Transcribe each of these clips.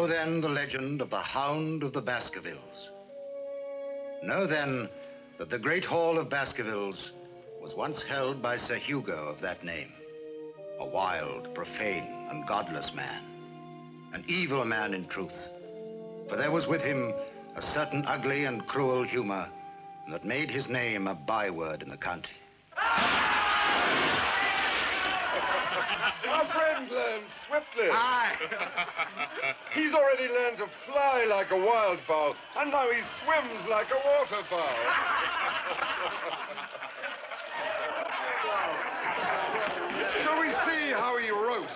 then the legend of the Hound of the Baskervilles. Know then that the great hall of Baskervilles was once held by Sir Hugo of that name, a wild, profane, and godless man, an evil man in truth, for there was with him a certain ugly and cruel humor that made his name a byword in the county. Our friend learns swiftly. Aye. He's already learned to fly like a wildfowl, and now he swims like a waterfowl. Shall we see how he roasts?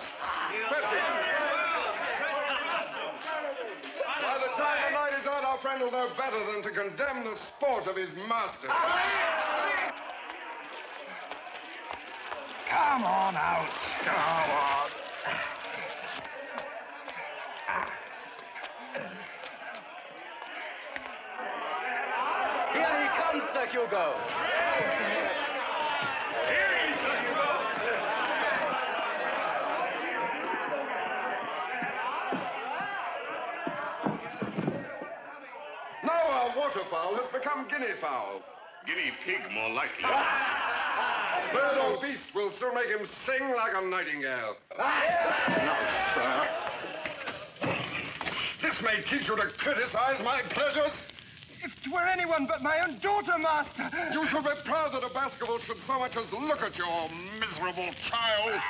By the time the night is out, our friend will know better than to condemn the sport of his master. Come on out. Come on. Here he comes, Sir Hugo. Here he is, Sir Hugo. Now our waterfowl has become guinea fowl. Guinea pig, more likely. Bird or beast will still make him sing like a nightingale. Now, sir, this may teach you to criticize my pleasures. If 'twere anyone but my own daughter, master. You should be proud that a Baskerville should so much as look at your miserable child.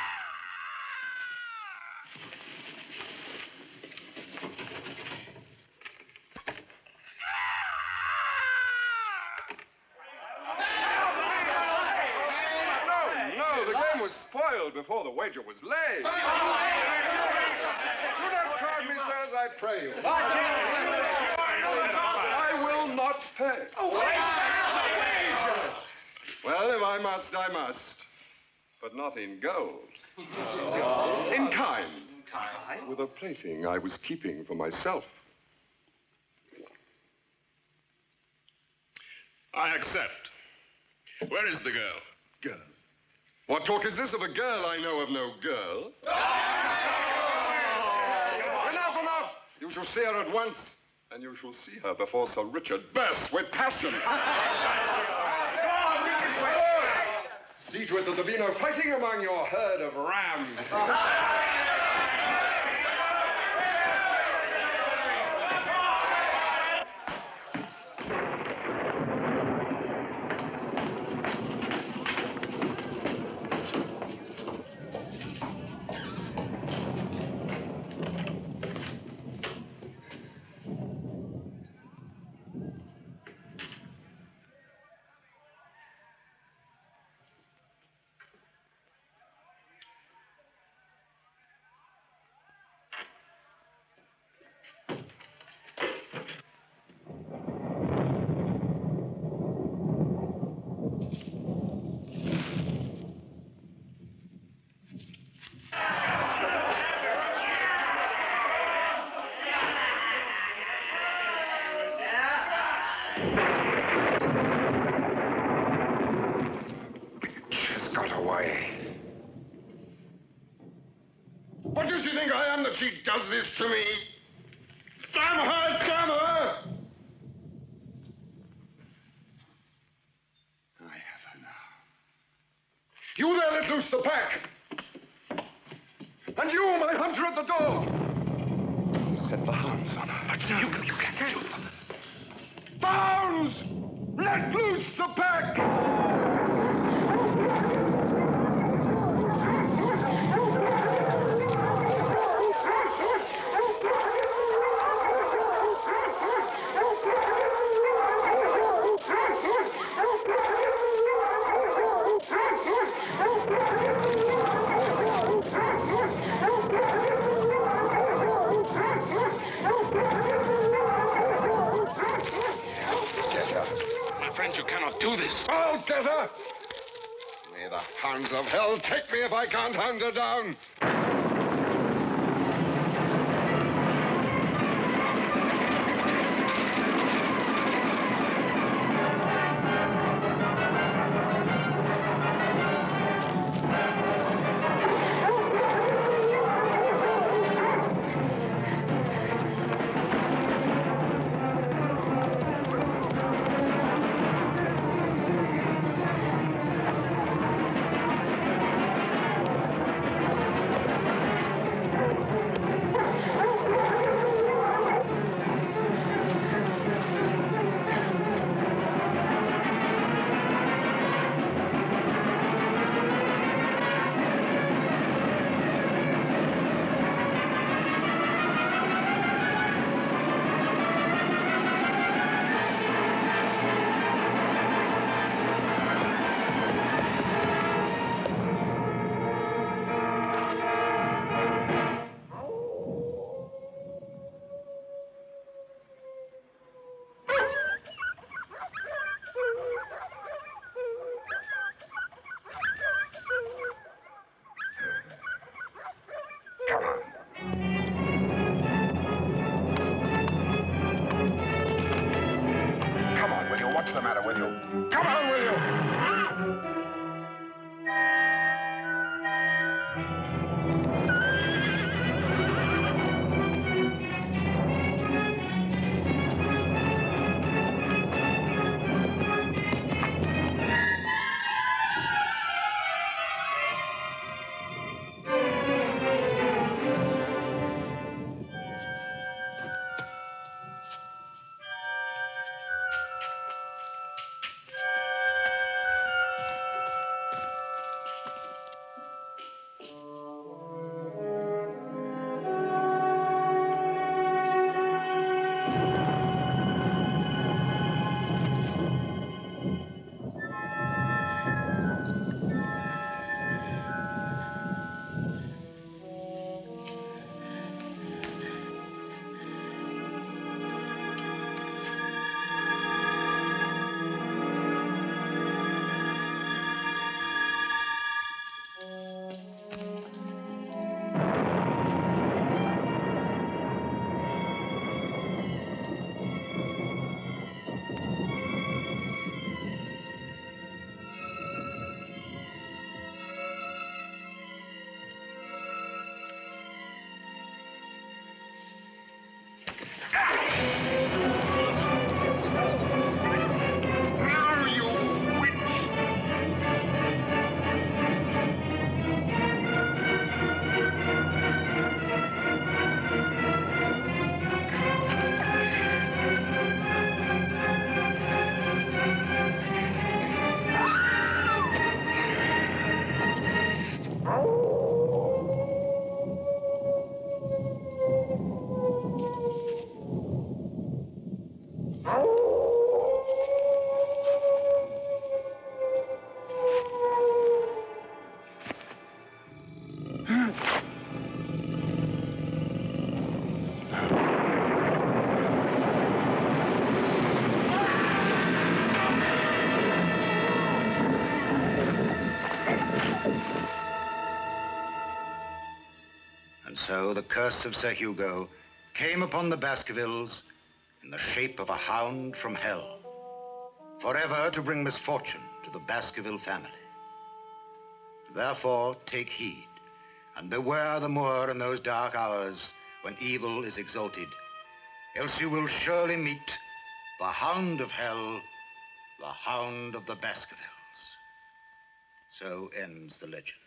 No, the game was spoiled before the wager was laid. Do not crowd me, sirs, I pray you. I will not pay. Well, if I must, I must. But not in gold. In kind. With a plaything I was keeping for myself. I accept. Where is the girl? Girl. What talk is this of a girl? I know of no girl. Enough, enough! You shall see her at once. And you shall see her before Sir Richard bursts with passion. See to it that there be no fighting among your herd of rams. What does she think I am that she does this to me? Damn her! Damn her! I have her now. You there, let loose the pack! And you, my hunter at the door! Set the hounds on her. But you can't shoot them. Hounds! Let loose the pack! Do this. I'll get her! May the hounds of hell take me if I can't hunt her down. with you. Come on, will you? So the curse of Sir Hugo came upon the Baskervilles in the shape of a hound from hell, forever to bring misfortune to the Baskerville family. Therefore, take heed and beware the moor in those dark hours when evil is exalted, else you will surely meet the hound of hell, the hound of the Baskervilles. So ends the legend.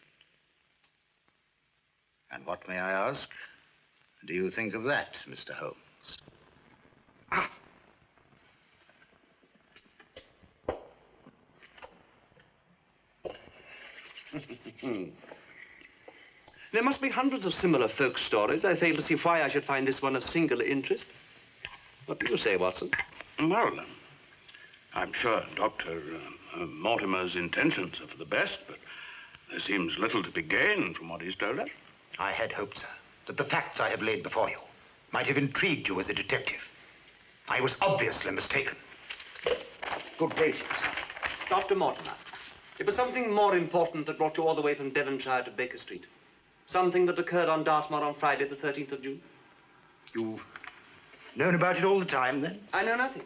And what, may I ask, do you think of that, Mr. Holmes? Ah! There must be hundreds of similar folk stories. I fail to see why I should find this one of singular interest. What do you say, Watson? Well, I'm sure Dr. Mortimer's intentions are for the best, but there seems little to be gained from what he's told us. I had hoped, sir, that the facts I have laid before you might have intrigued you as a detective. I was obviously mistaken. Good day to you, sir. Dr. Mortimer, it was something more important that brought you all the way from Devonshire to Baker Street. Something that occurred on Dartmoor on Friday, the 13th of June. You've known about it all the time, then? I know nothing,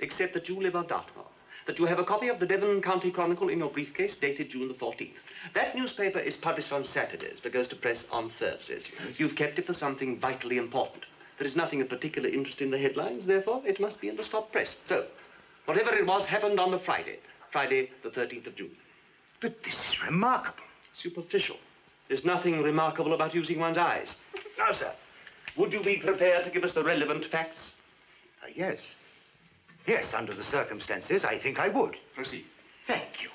except that you live on Dartmoor. That you have a copy of the Devon County Chronicle in your briefcase dated June the 14th. That newspaper is published on Saturdays but goes to press on Thursdays. You've kept it for something vitally important. There is nothing of particular interest in the headlines, therefore it must be in the stop press. So, whatever it was happened on the Friday the 13th of June. But this is remarkable. Superficial. There's nothing remarkable about using one's eyes. Now, sir, would you be prepared to give us the relevant facts? Yes. Yes, under the circumstances, I think I would. Proceed. Thank you.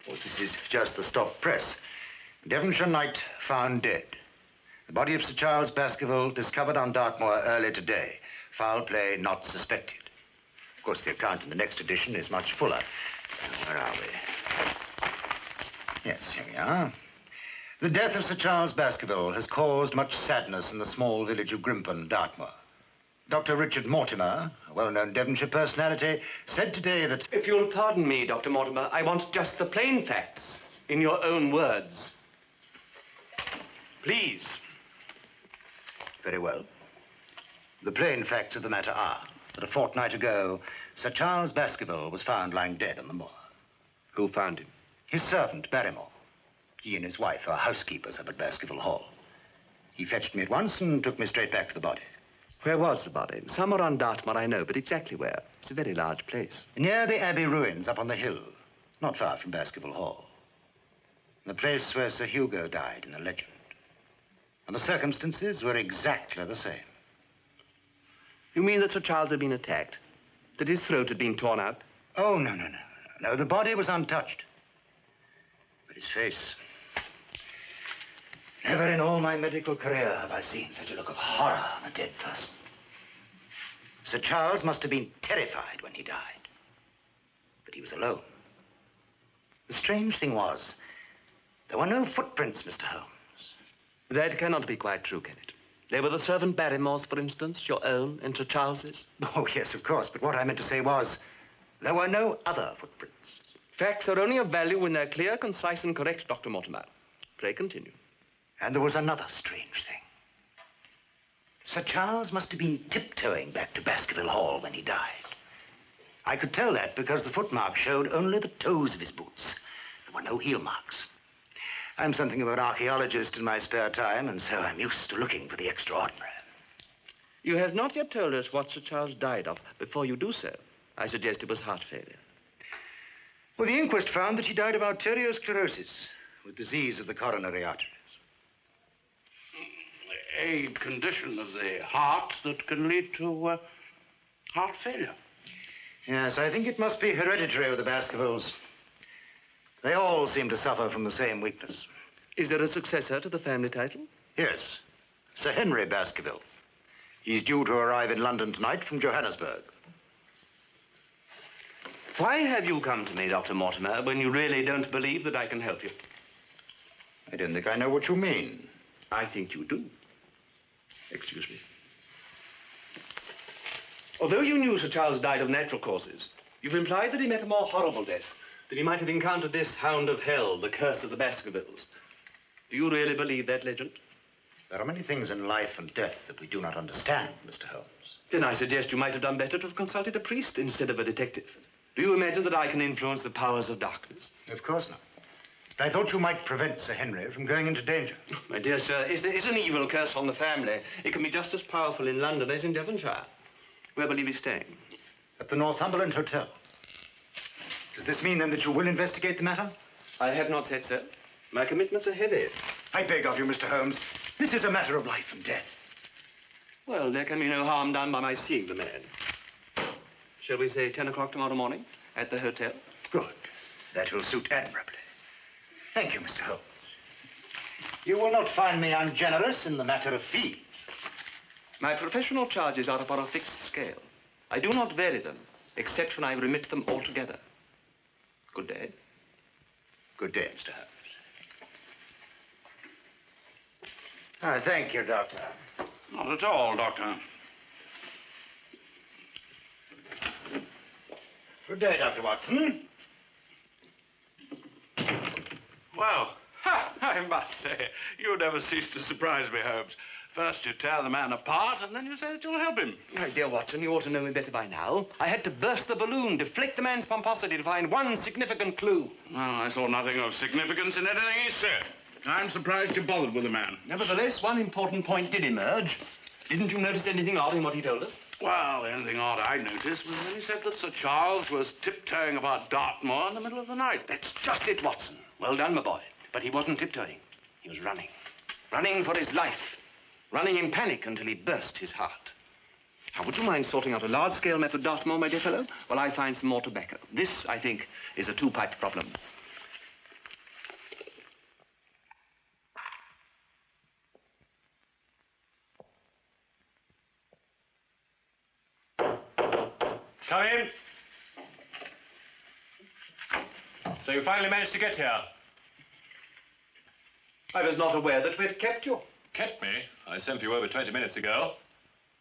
Well, this is just the stop press. Devonshire knight found dead. The body of Sir Charles Baskerville discovered on Dartmoor early today. Foul play not suspected. Of course, the account in the next edition is much fuller. Where are we? Yes, here we are. The death of Sir Charles Baskerville has caused much sadness in the small village of Grimpen, Dartmoor. Dr. Richard Mortimer, a well-known Devonshire personality, said today that... If you'll pardon me, Dr. Mortimer, I want just the plain facts, in your own words. Please. Very well. The plain facts of the matter are that a fortnight ago, Sir Charles Baskerville was found lying dead on the moor. Who found him? His servant, Barrymore. He and his wife are housekeepers up at Baskerville Hall. He fetched me at once and took me straight back to the body. Where was the body? Somewhere on Dartmoor, I know, but exactly where? It's a very large place. Near the Abbey ruins up on the hill, not far from Baskerville Hall. The place where Sir Hugo died in the legend. And the circumstances were exactly the same. You mean that Sir Charles had been attacked? That his throat had been torn out? Oh, no. No, the body was untouched. But his face... Never in all my medical career have I seen such a look of horror on a dead person. Sir Charles must have been terrified when he died. But he was alone. The strange thing was, there were no footprints, Mr. Holmes. That cannot be quite true, can it? They were the servant Barrymore's, for instance, your own and Sir Charles's? Oh, yes, of course. But what I meant to say was, there were no other footprints. Facts are only of value when they're clear, concise, and correct, Dr. Mortimer. Pray continue. And there was another strange thing. Sir Charles must have been tiptoeing back to Baskerville Hall when he died. I could tell that because the footmarks showed only the toes of his boots. There were no heel marks. I'm something of an archaeologist in my spare time, and so I'm used to looking for the extraordinary. You have not yet told us what Sir Charles died of. Before you do so, I suggest it was heart failure. Well, the inquest found that he died of arteriosclerosis, with disease of the coronary arteries. A condition of the heart that can lead to heart failure. Yes, I think it must be hereditary with the Baskervilles. They all seem to suffer from the same weakness. Is there a successor to the family title? Yes, Sir Henry Baskerville. He's due to arrive in London tonight from Johannesburg. Why have you come to me, Dr. Mortimer, when you really don't believe that I can help you? I don't think I know what you mean. I think you do. Excuse me. Although you knew Sir Charles died of natural causes, you've implied that he met a more horrible death, that he might have encountered this hound of hell, the curse of the Baskervilles. Do you really believe that legend? There are many things in life and death that we do not understand, Mr. Holmes. Then I suggest you might have done better to have consulted a priest instead of a detective. Do you imagine that I can influence the powers of darkness? Of course not. But I thought you might prevent Sir Henry from going into danger. My dear sir, if there is an evil curse on the family, it can be just as powerful in London as in Devonshire. Where will he be staying? At the Northumberland Hotel. Does this mean, then, that you will investigate the matter? I have not said so. My commitments are heavy. I beg of you, Mr. Holmes. This is a matter of life and death. Well, there can be no harm done by my seeing the man. Shall we say 10 o'clock tomorrow morning at the hotel? Good. That will suit admirably. Thank you, Mr. Holmes. You will not find me ungenerous in the matter of fees. My professional charges are upon a fixed scale. I do not vary them, except when I remit them altogether. Good day. Good day, Mr. Holmes. Thank you, Doctor. Not at all, Doctor. Good day, Dr. Watson. Well, I must say, you never cease to surprise me, Holmes. First you tear the man apart, and then you say that you'll help him. My dear Watson, you ought to know me better by now. I had to burst the balloon, deflate the man's pomposity to find one significant clue. Well, I saw nothing of significance in anything he said. I'm surprised you bothered with the man. Nevertheless, one important point did emerge. Didn't you notice anything odd in what he told us? Well, the only thing odd I noticed was when he said that Sir Charles was tiptoeing about Dartmoor in the middle of the night. That's just it, Watson. Well done, my boy. But he wasn't tiptoeing. He was running. Running for his life. Running in panic until he burst his heart. Now, would you mind sorting out a large-scale map of Dartmoor, my dear fellow, while I find some more tobacco? This, I think, is a two-pipe problem. Come in. So you finally managed to get here? I was not aware that we'd kept you. Kept me? I sent you over 20 minutes ago.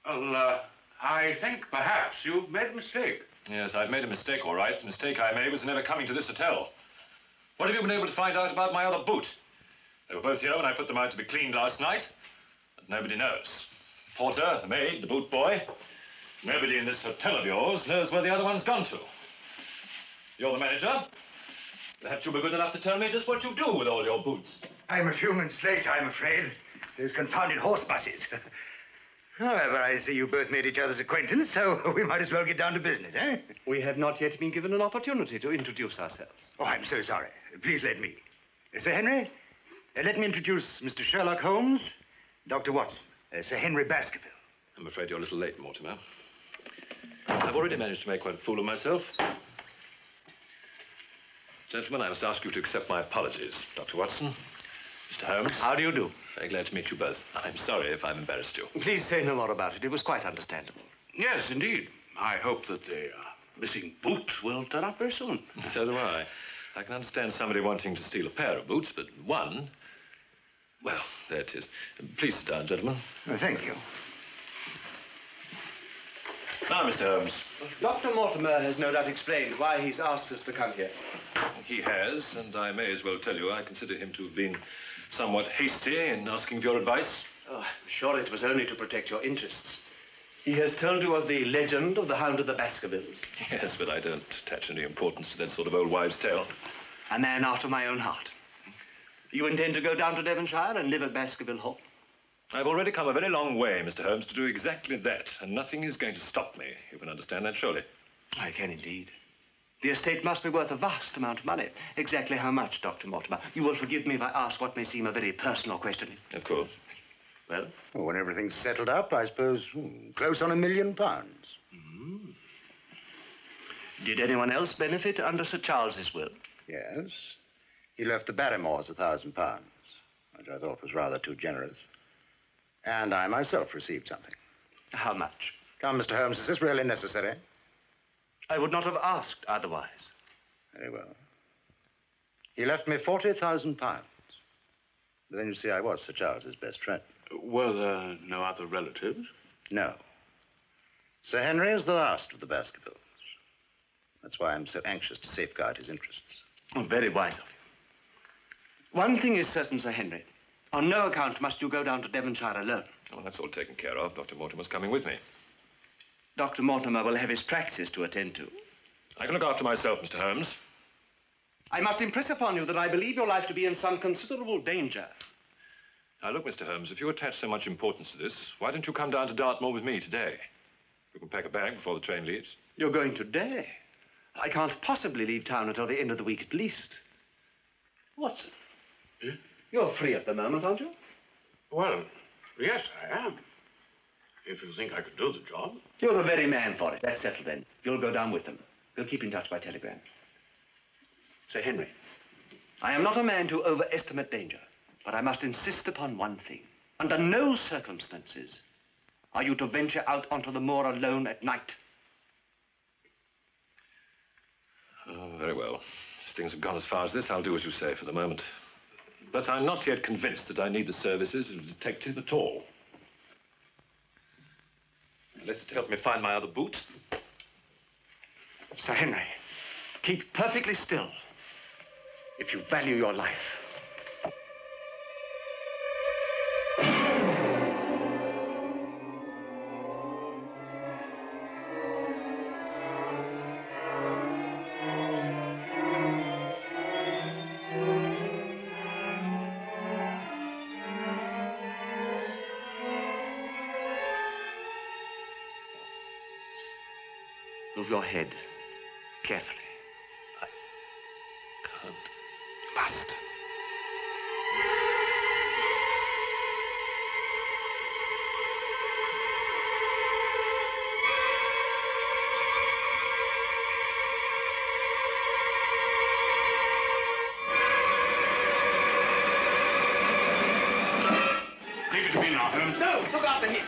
Well, I think perhaps you've made a mistake. Yes, I've made a mistake, all right. The mistake I made was never coming to this hotel. What have you been able to find out about my other boot? They were both here when I put them out to be cleaned last night, but nobody knows. Porter, the maid, the boot boy. Nobody in this hotel of yours knows where the other one's gone to. You're the manager. Perhaps you'll be good enough to tell me just what you do with all your boots. I'm a few minutes late, I'm afraid. Those confounded horse buses. However, I see you both made each other's acquaintance, so we might as well get down to business, eh? We have not yet been given an opportunity to introduce ourselves. Oh, I'm so sorry. Please let me. Sir Henry, let me introduce Mr. Sherlock Holmes, Dr. Watson, Sir Henry Baskerville. I'm afraid you're a little late, Mortimer. I've already managed to make quite a fool of myself. Gentlemen, I must ask you to accept my apologies. Dr. Watson, Mr. Holmes. How do you do? Very glad to meet you both. I'm sorry if I've embarrassed you. Please say no more about it. It was quite understandable. Yes, indeed. I hope that the missing boot will turn up very soon. So do I. I can understand somebody wanting to steal a pair of boots, but one... Well, there it is. Please sit down, gentlemen. Oh, thank you. Now, Mr. Holmes. Dr. Mortimer has no doubt explained why he's asked us to come here. He has, and I may as well tell you, I consider him to have been somewhat hasty in asking for your advice. Oh, I'm sure it was only to protect your interests. He has told you of the legend of the Hound of the Baskervilles. Yes, but I don't attach any importance to that sort of old wives' tale. A man after my own heart. You intend to go down to Devonshire and live at Baskerville Hall? I've already come a very long way, Mr. Holmes, to do exactly that, and nothing is going to stop me. You can understand that, surely. I can indeed. The estate must be worth a vast amount of money. Exactly how much, Dr. Mortimer? You will forgive me if I ask what may seem a very personal question. Of course. Well? Well, when everything's settled up, I suppose close on £1 million. Mm. Did anyone else benefit under Sir Charles's will? Yes. He left the Barrymores £1,000, which I thought was rather too generous. And I myself received something. How much? Come, Mr. Holmes, is this really necessary? I would not have asked otherwise. Very well. He left me £40,000. But then, you see, I was Sir Charles's best friend. Were there no other relatives? No. Sir Henry is the last of the Baskervilles. That's why I'm so anxious to safeguard his interests. Oh, very wise of you. One thing is certain, Sir Henry. On no account must you go down to Devonshire alone. Oh, that's all taken care of. Dr. Mortimer's coming with me. Dr. Mortimer will have his practice to attend to. I can look after myself, Mr. Holmes. I must impress upon you that I believe your life to be in some considerable danger. Now, look, Mr. Holmes, if you attach so much importance to this, why don't you come down to Dartmoor with me today? You can pack a bag before the train leaves. You're going today? I can't possibly leave town until the end of the week at least. Watson? Hmm? You're free at the moment, aren't you? Well, yes, I am. If you think I could do the job. You're the very man for it. That's settled then. You'll go down with them. We'll keep in touch by telegram. Sir Henry, I am not a man to overestimate danger, but I must insist upon one thing. Under no circumstances are you to venture out onto the moor alone at night. Oh, very well. As things have gone as far as this, I'll do as you say for the moment. But I'm not yet convinced that I need the services of a detective at all. Unless it's to help me find my other boots. Sir Henry, keep perfectly still if you value your life. Move your head carefully. I can't. You must. Leave it to me now, Holmes. No, look after him.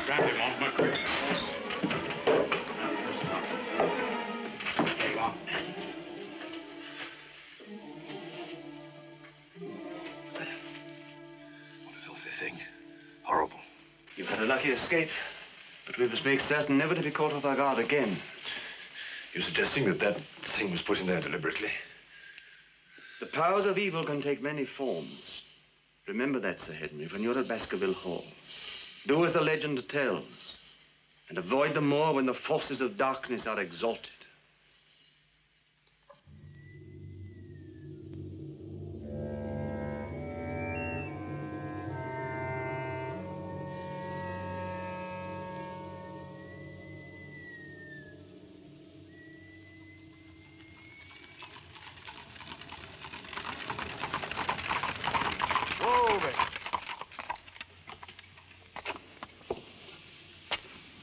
Grab him, Mortimer. Horrible. You've had a lucky escape, but we must make certain never to be caught off our guard again. You're suggesting that that thing was put in there deliberately? The powers of evil can take many forms. Remember that, Sir Henry, when you're at Baskerville Hall. Do as the legend tells. And avoid the moor when the forces of darkness are exalted.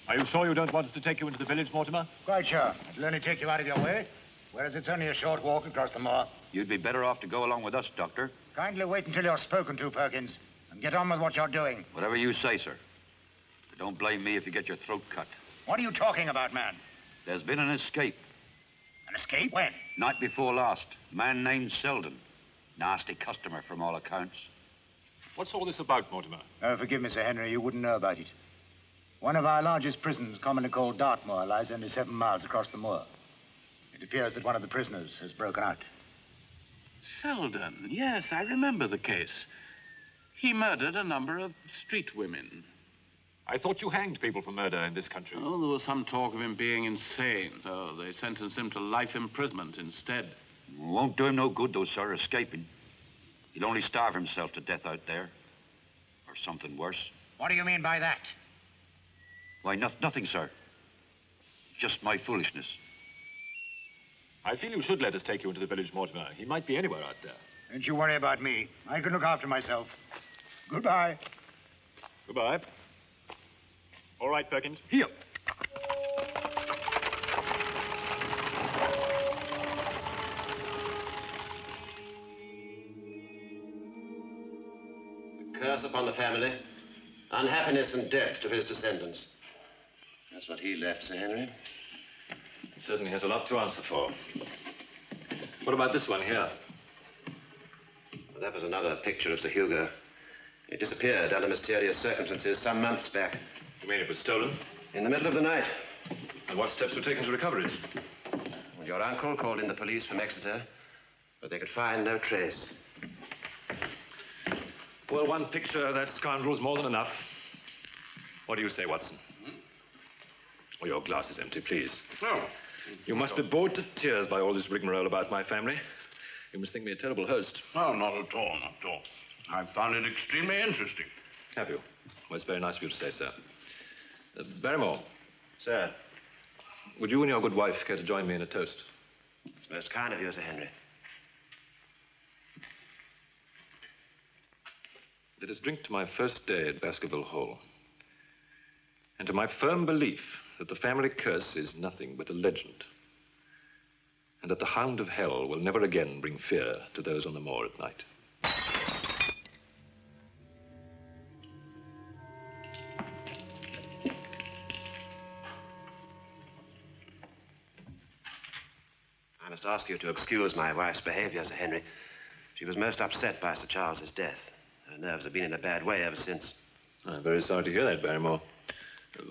Are you sure you don't want us to take you into the village, Mortimer? Quite sure. It'll only take you out of your way, whereas it's only a short walk across the moor. You'd be better off to go along with us, Doctor. Kindly wait until you're spoken to, Perkins, and get on with what you're doing. Whatever you say, sir. But don't blame me if you get your throat cut. What are you talking about, man? There's been an escape. An escape? When? Night before last. A man named Selden. Nasty customer from all accounts. What's all this about, Mortimer? Oh, forgive me, Sir Henry, you wouldn't know about it. One of our largest prisons, commonly called Dartmoor, lies only 7 miles across the moor. It appears that one of the prisoners has broken out. Selden, yes, I remember the case. He murdered a number of street women. I thought you hanged people for murder in this country. Oh, there was some talk of him being insane, so they sentenced him to life imprisonment instead. Won't do him no good, though, sir, escaping. He'll only starve himself to death out there. Or something worse. What do you mean by that? Why, nothing, sir. Just my foolishness. I feel you should let us take you into the village, Mortimer. He might be anywhere out there. Don't you worry about me. I can look after myself. Goodbye. Goodbye. All right, Perkins. Here. A curse upon the family. Unhappiness and death to his descendants. That's what he left, Sir Henry. He certainly has a lot to answer for. What about this one here? Well, that was another picture of Sir Hugo. It disappeared under mysterious circumstances some months back. You mean it was stolen? In the middle of the night. And what steps were taken to recover it? Well, your uncle called in the police from Exeter, but they could find no trace. Well, one picture of that scoundrel is more than enough. What do you say, Watson? Oh, your glass is empty, please. Oh. You must be bored to tears by all this rigmarole about my family. You must think me a terrible host. Oh, not at all, not at all. I found it extremely interesting. Have you? Well, it's very nice of you to say, sir. Barrymore. Sir. Would you and your good wife care to join me in a toast? It's most kind of you, Sir Henry. Let us drink to my first day at Baskerville Hall. And to my firm belief that the family curse is nothing but a legend. And that the Hound of Hell will never again bring fear to those on the moor at night. I must ask you to excuse my wife's behavior, Sir Henry. She was most upset by Sir Charles's death. Her nerves have been in a bad way ever since. I'm very sorry to hear that, Barrymore.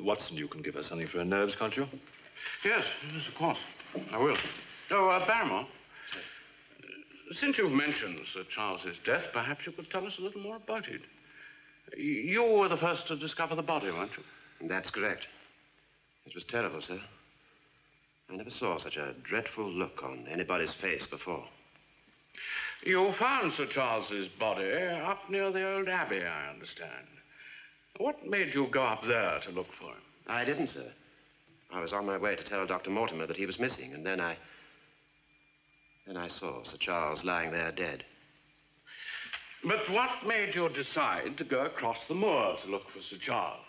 Watson, you can give her something for her nerves, can't you? Yes, of course. I will. Oh, Barrymore. Since you've mentioned Sir Charles's death, perhaps you could tell us a little more about it. You were the first to discover the body, weren't you? That's correct. It was terrible, sir. I never saw such a dreadful look on anybody's face before. You found Sir Charles's body up near the old abbey, I understand. What made you go up there to look for him? I didn't, sir. I was on my way to tell Dr. Mortimer that he was missing, and then I saw Sir Charles lying there dead. But what made you decide to go across the moor to look for Sir Charles?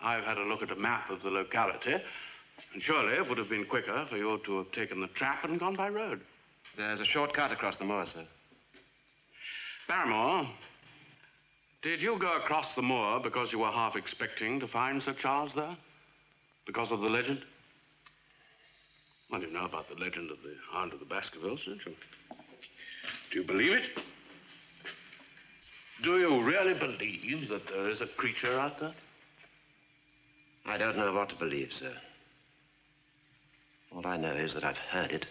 I've had a look at a map of the locality, and surely it would have been quicker for you to have taken the trap and gone by road. There's a shortcut across the moor, sir. Barrymore, did you go across the moor because you were half expecting to find Sir Charles there? Because of the legend? Well, you know about the legend of the Hound of the Baskervilles, don't you? Do you believe it? Do you really believe that there is a creature out there? I don't know what to believe, sir. All I know is that I've heard it.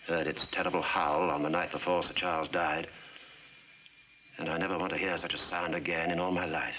Heard its terrible howl on the night before Sir Charles died. And I never want to hear such a sound again in all my life.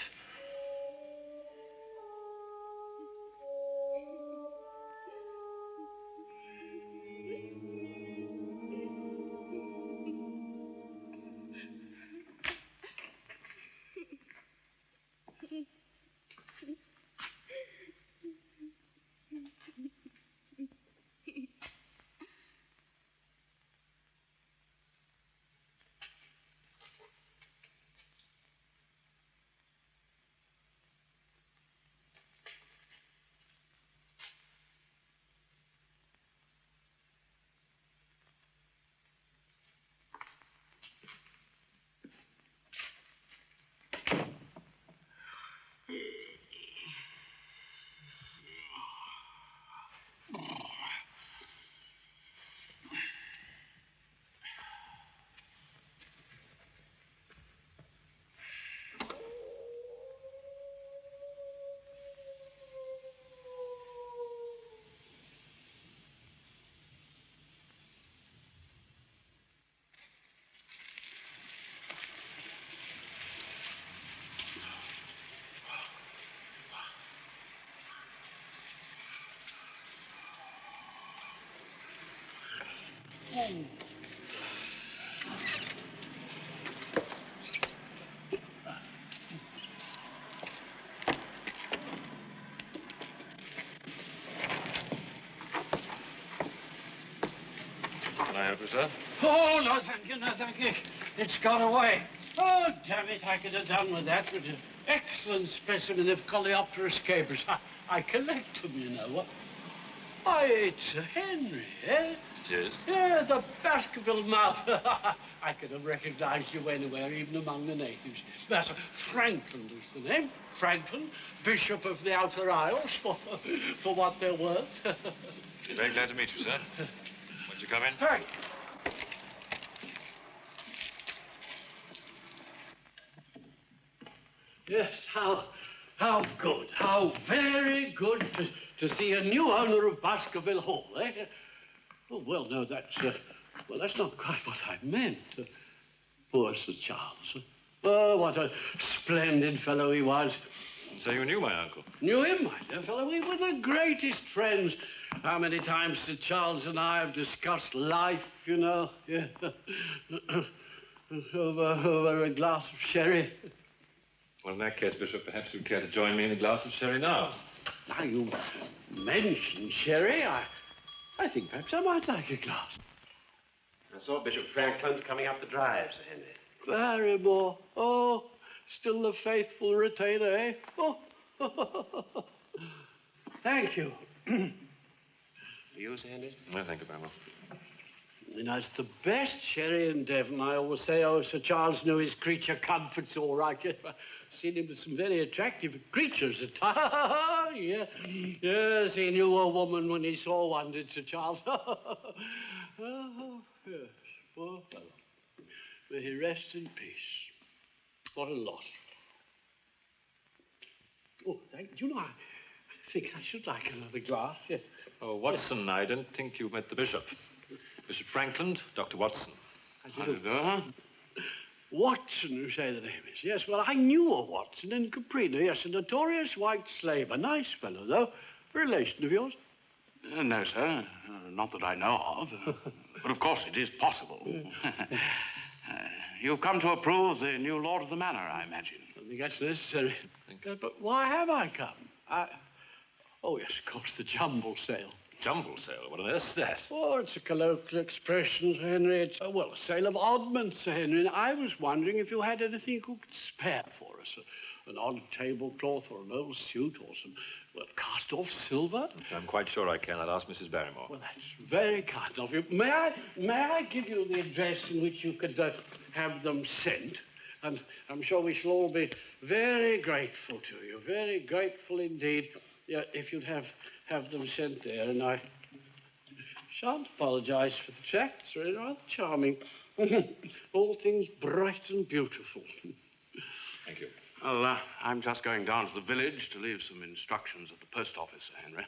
Can I help you, sir? Oh, no, thank you, no, thank you. It's gone away. Oh, damn it, I could have done with that. But an excellent specimen of Coleoptera capers. I collect them, you know. Why, it's Henry, eh? It is? Yeah, the Baskerville mouth. I could have recognized you anywhere, even among the natives. That's Franklin is the name. Franklin, Bishop of the Outer Isles, for what they're worth. Very glad to meet you, sir. Won't you come in? Hey. Yes, how good, how very good to see a new owner of Baskerville Hall, eh? Oh, well, no, that's not quite what I meant. Poor Sir Charles. Oh, what a splendid fellow he was. So you knew my uncle? Knew him, my dear fellow. We were the greatest friends. How many times Sir Charles and I have discussed life, you know? Yeah. over a glass of sherry. Well, in that case, Bishop, perhaps you'd care to join me in a glass of sherry now. Now, you mentioned sherry. I think perhaps I might like a glass. I saw Bishop Franklin coming up the drive, Sir Henry. Barrymore. Oh, still the faithful retainer, eh? Oh. Thank you. For you, Sir Henry? No, thank you, Barrymore. You know, it's the best sherry in Devon. I always say, oh, Sir Charles knew his creature comforts all right. I've seen him with some very attractive creatures at times. Yeah. Yes, he knew a woman when he saw one, did Sir Charles? Oh, yes, poor fellow. May he rest in peace. What a loss. Oh, do you know, I think I should like another glass. Yeah. Oh, Watson, I don't think you met the Bishop. Bishop Franklin, Dr. Watson. How do you do? Watson, you say the name is. Yes, well, I knew a Watson in Caprino. Yes, a notorious white slave. A nice fellow, though. A relation of yours? No, sir. Not that I know of. But, of course, it is possible. You've come to approve the new lord of the manor, I imagine. I think that's necessary. But why have I come? Oh, yes, of course, the jumble sale. Jumble sale? What on earth is that? Oh, it's a colloquial expression, Sir Henry. It's, well, a sale of oddments, Sir Henry. And I was wondering if you had anything you could spare for us. An odd tablecloth or an old suit or some, well, cast-off silver. I'm quite sure I can. I'll ask Mrs. Barrymore. Well, that's very kind of you. May I give you the address in which you could have them sent? And I'm sure we shall all be very grateful to you. Very grateful indeed. Yeah, if you'd have them sent there, and I shan't apologize for the tracts. They're rather charming. All things bright and beautiful. Thank you. Well, I'm just going down to the village to leave some instructions at the post office, Sir Henry.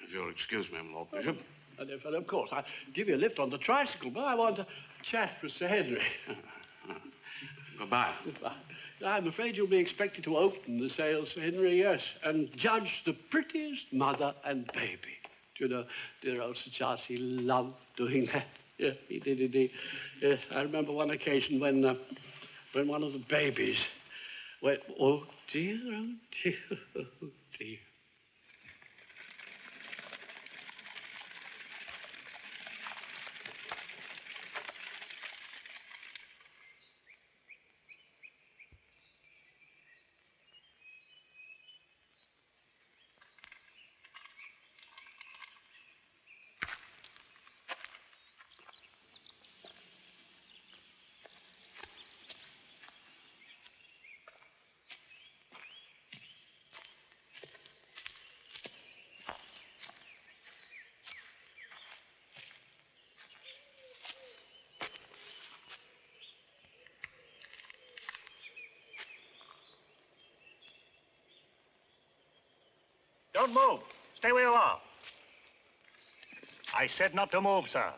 If you'll excuse me, my Lord Bishop. Of course, I'll give you a lift on the tricycle, but I want to chat with Sir Henry. Goodbye. Goodbye. I'm afraid you'll be expected to open the sale, Sir Henry, yes, and judge the prettiest mother and baby. Do you know, dear old Sir Charles, he loved doing that. Yeah, he did indeed. Yes, I remember one occasion when one of the babies went, oh dear, oh dear, oh dear. Don't move. Stay where you are. I said not to move, sir.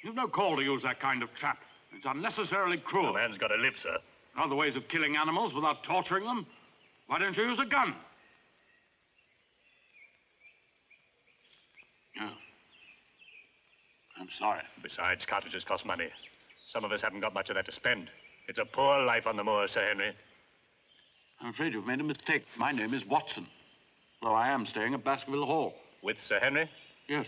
You've no call to use that kind of trap. It's unnecessarily cruel. The man's got to live, sir. Other ways of killing animals without torturing them. Why don't you use a gun? Oh. I'm sorry. Besides, cottages cost money. Some of us haven't got much of that to spend. It's a poor life on the moor, Sir Henry. I'm afraid you've made a mistake. My name is Watson, though I am staying at Baskerville Hall. With Sir Henry? Yes.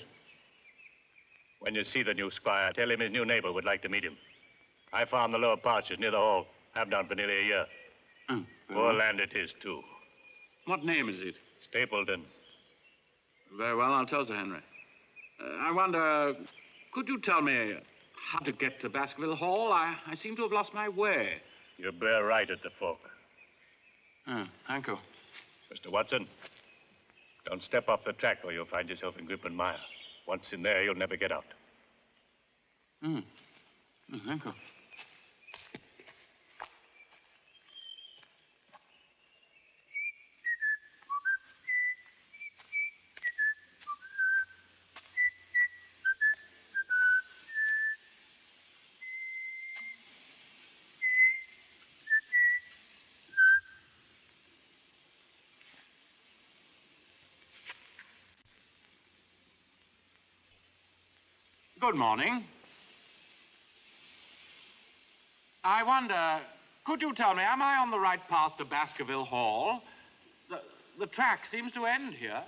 When you see the new squire, tell him his new neighbor would like to meet him. I farm the lower pastures near the hall. Have done for nearly a year. Poor land it is, too. What name is it? Stapleton. Very well, I'll tell Sir Henry. I wonder, could you tell me how to get to Baskerville Hall? I seem to have lost my way. You're bare right at the fork. Thank you. Mr. Watson, don't step off the track or you'll find yourself in grip and mire. Once in there, you'll never get out. Thank you. Good morning. I wonder, could you tell me, am I on the right path to Baskerville Hall? The track seems to end here.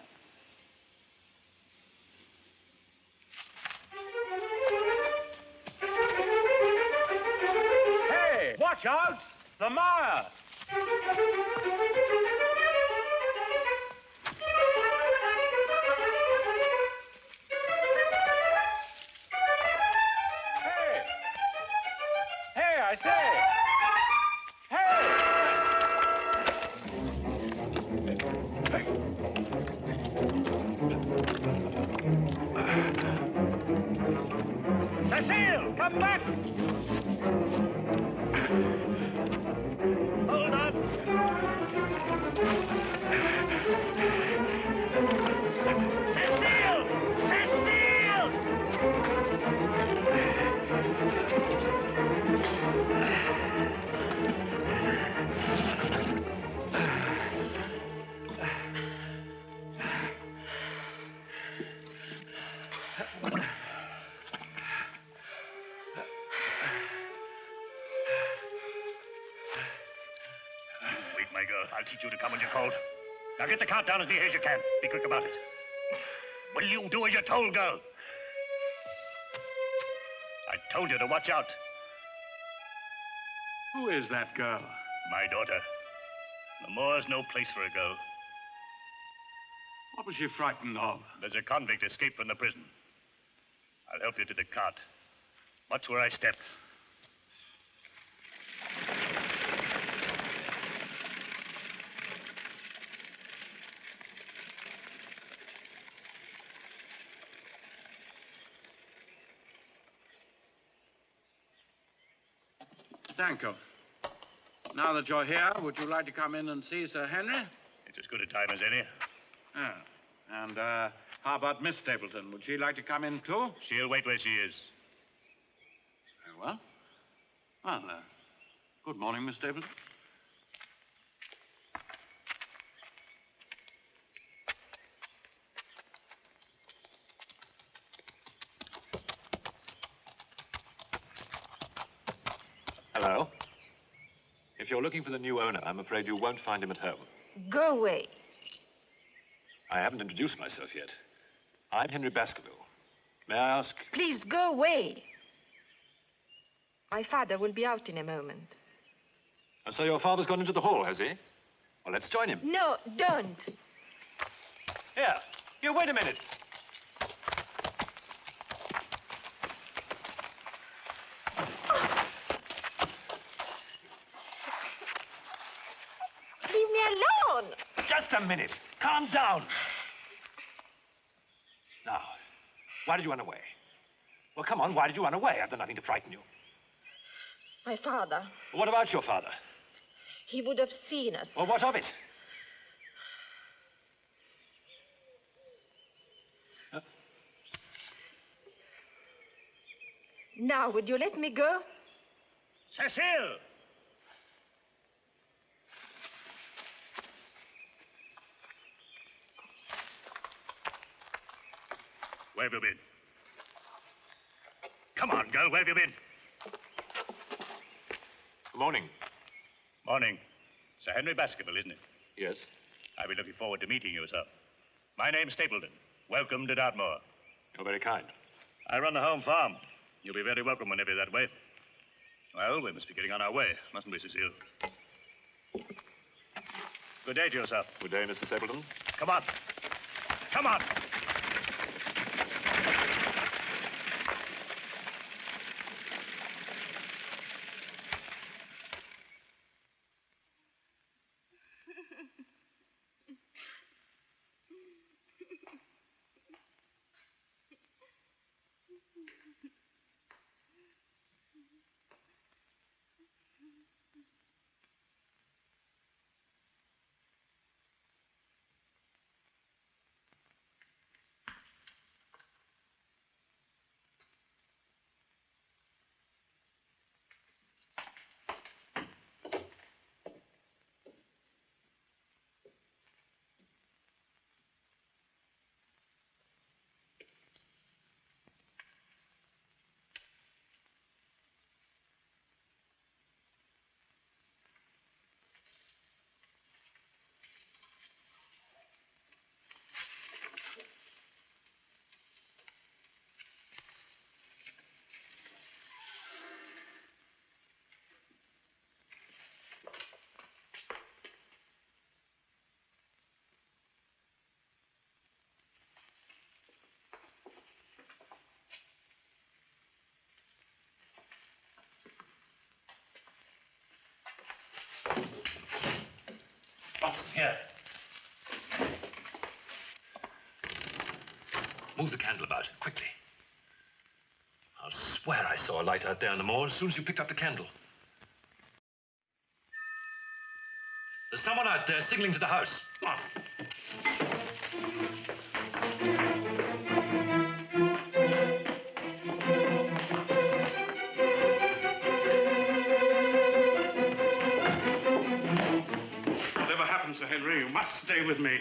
Hey, watch out! The mire! I say! Hey! Cecile, come back! Hold on! Cecile! Cecile! I'll teach you to come when you're cold. Now get the cart down as near as you can. Be quick about it. Will you do as you're told, girl? I told you to watch out. Who is that girl? My daughter. The moor's no place for a girl. What was she frightened of? There's a convict escaped from the prison. I'll help you to the cart. Watch where I step. Thank you. Now that you're here, would you like to come in and see Sir Henry? It's as good a time as any. And, how about Miss Stapleton? Would she like to come in, too? She'll wait where she is. Very well. Well, good morning, Miss Stapleton. Hello. If you're looking for the new owner, I'm afraid you won't find him at home. Go away. I haven't introduced myself yet. I'm Henry Baskerville. May I ask? Please go away. My father will be out in a moment. And so your father's gone into the hall, has he? Well, let's join him. No, don't. Here, wait a minute. Leave me alone. Just a minute. Calm down. Now, why did you run away? Well, come on, why did you run away? I've done nothing to frighten you. My father. What about your father? He would have seen us. Well, what of it? Now, would you let me go? Cecile! Where have you been? Come on, girl, where have you been? Good morning. Morning. Sir Henry Baskerville, isn't it? Yes. I've been looking forward to meeting you, sir. My name's Stapleton. Welcome to Dartmoor. You're very kind. I run the home farm. You'll be very welcome whenever you're that way. Well, we must be getting on our way, mustn't we, Cecile? Good day to you, sir. Good day, Mr. Stapleton. Come on. Come on. Watson, here. Move the candle about, quickly. I'll swear I saw a light out there on the moor as soon as you picked up the candle. There's someone out there signaling to the house. Come on. Whatever happens, Sir Henry, you must stay with me.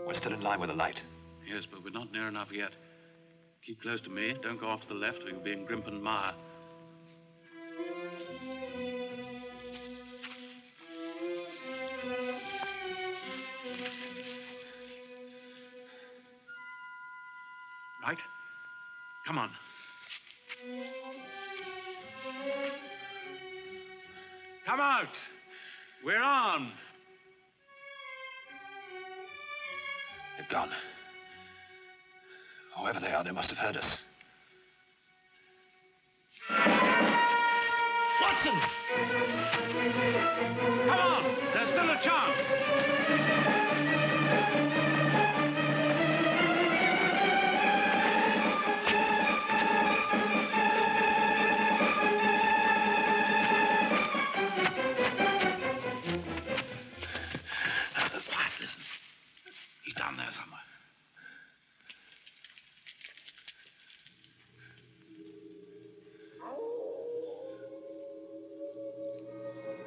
We're still in line with the light. Yes, but we're not near enough yet. Keep close to me. Don't go off to the left or you'll be in Grimpen Mire. Right? Come on. Come out! We're on! They've gone. Whoever they are, they must have heard us. Watson! Come on! There's still a chance! Quiet, listen. He's down there somewhere.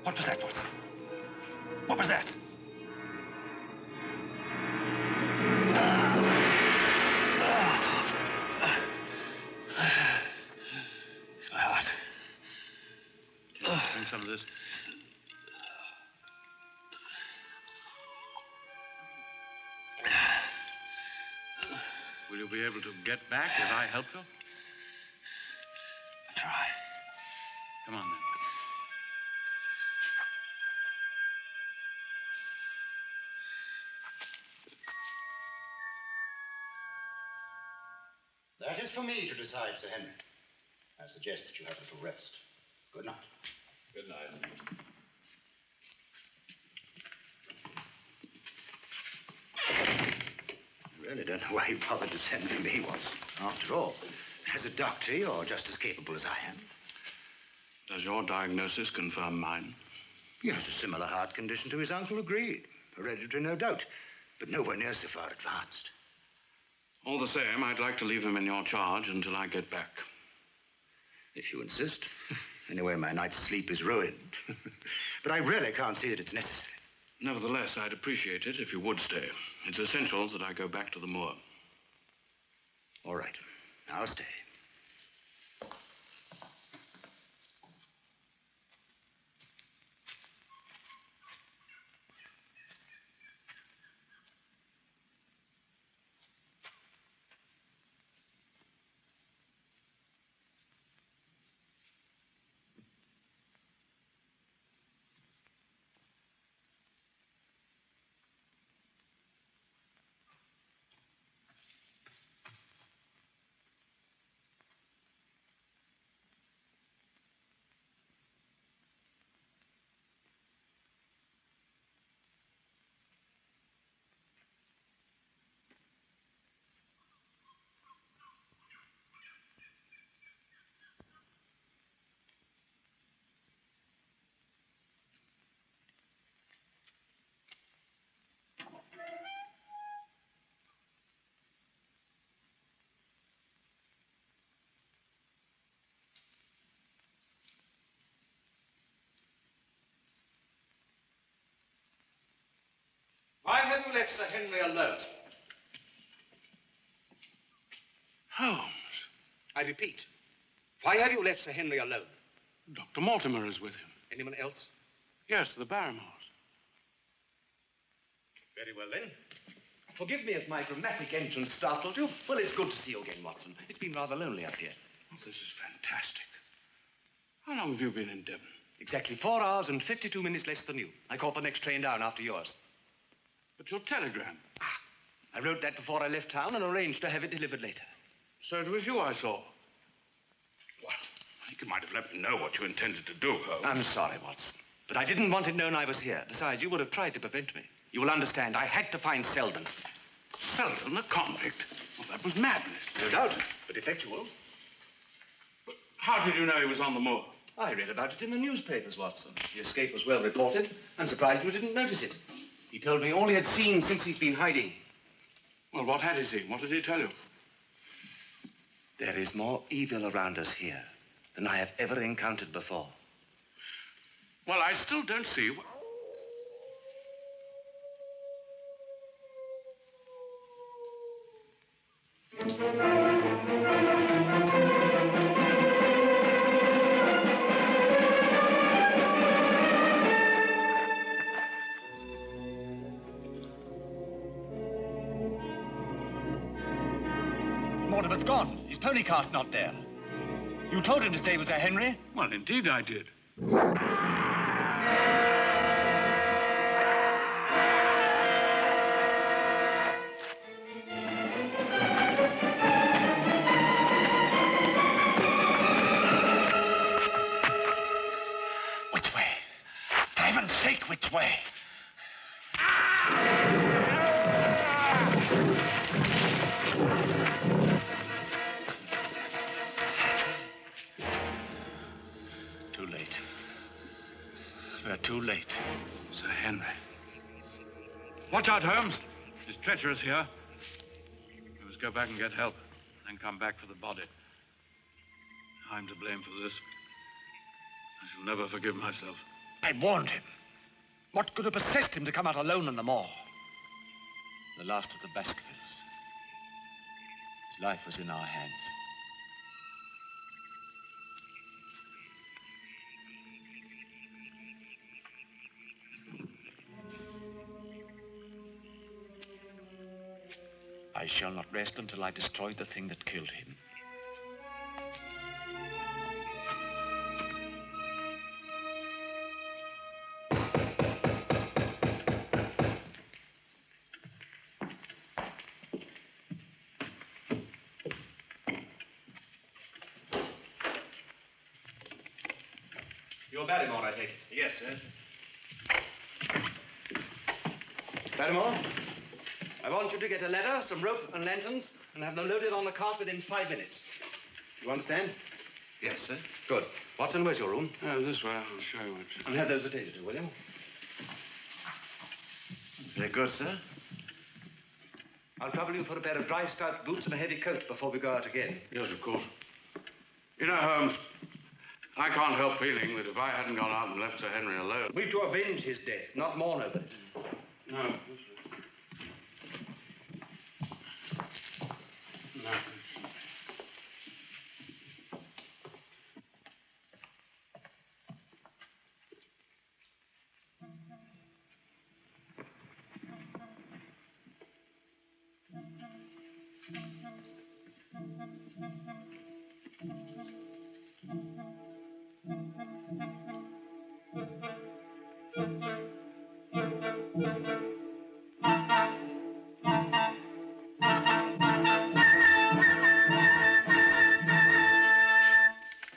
What was that, Watson? What was that? It's my heart. Drink some of this. Will you be able to get back if I help you? I'll try. Come on, then. That is for me to decide, Sir Henry. I suggest that you have a little rest. Good night. Good night. I really don't know why you bothered to send for me, Watson. After all, as a doctor, you're just as capable as I am. Does your diagnosis confirm mine? He has a similar heart condition to his uncle, agreed. Hereditary, no doubt, but nowhere near so far advanced. All the same, I'd like to leave him in your charge until I get back. If you insist. Anyway, my night's sleep is ruined. But I really can't see that it's necessary. Nevertheless, I'd appreciate it if you would stay. It's essential that I go back to the moor. All right. I'll stay. Why have you left Sir Henry alone? Holmes. I repeat, why have you left Sir Henry alone? Dr. Mortimer is with him. Anyone else? Yes, the Barrymores. Very well, then. Forgive me if my dramatic entrance startled you. Well, it's good to see you again, Watson. It's been rather lonely up here. Oh, this is fantastic. How long have you been in Devon? Exactly 4 hours and 52 minutes less than you. I caught the next train down after yours. But your telegram. I wrote that before I left town and arranged to have it delivered later. So it was you I saw. Well, you might have let me know what you intended to do, Holmes. I'm sorry, Watson. But I didn't want it known I was here. Besides, you would have tried to prevent me. You will understand, I had to find Selden. Selden, a convict? Well, that was madness. No doubt, but effectual. But how did you know he was on the moor? I read about it in the newspapers, Watson. The escape was well reported. I'm surprised you didn't notice it. He told me all he had seen since he's been hiding. Well, what had he seen? What did he tell you? There is more evil around us here than I have ever encountered before. Well, I still don't see... Mortimer's gone. His pony cart's not there. You told him to stay with Sir Henry? Well, indeed I did. Which way? For heaven's sake, which way? Too late. We're too late. Sir Henry. Watch out, Holmes. He's treacherous here. We must go back and get help, then come back for the body. I'm to blame for this. I shall never forgive myself. I warned him. What could have possessed him to come out alone on the moor? The last of the Baskervilles. His life was in our hands. I shall not rest until I destroy the thing that killed him. You're Barrymore, I take it. Yes, sir. Barrymore, I want you to get a ladder, some rope and lanterns, and have them loaded on the cart within 5 minutes. You understand? Yes, sir. Good. Watson, where's your room? This way. I'll show you what. And have those attended to, will you? Very good, sir. I'll trouble you for a pair of dry, stout boots and a heavy coat before we go out again. Yes, of course. You know, Holmes, I can't help feeling that if I hadn't gone out and left Sir Henry alone... We're to avenge his death, not mourn over it. No. No.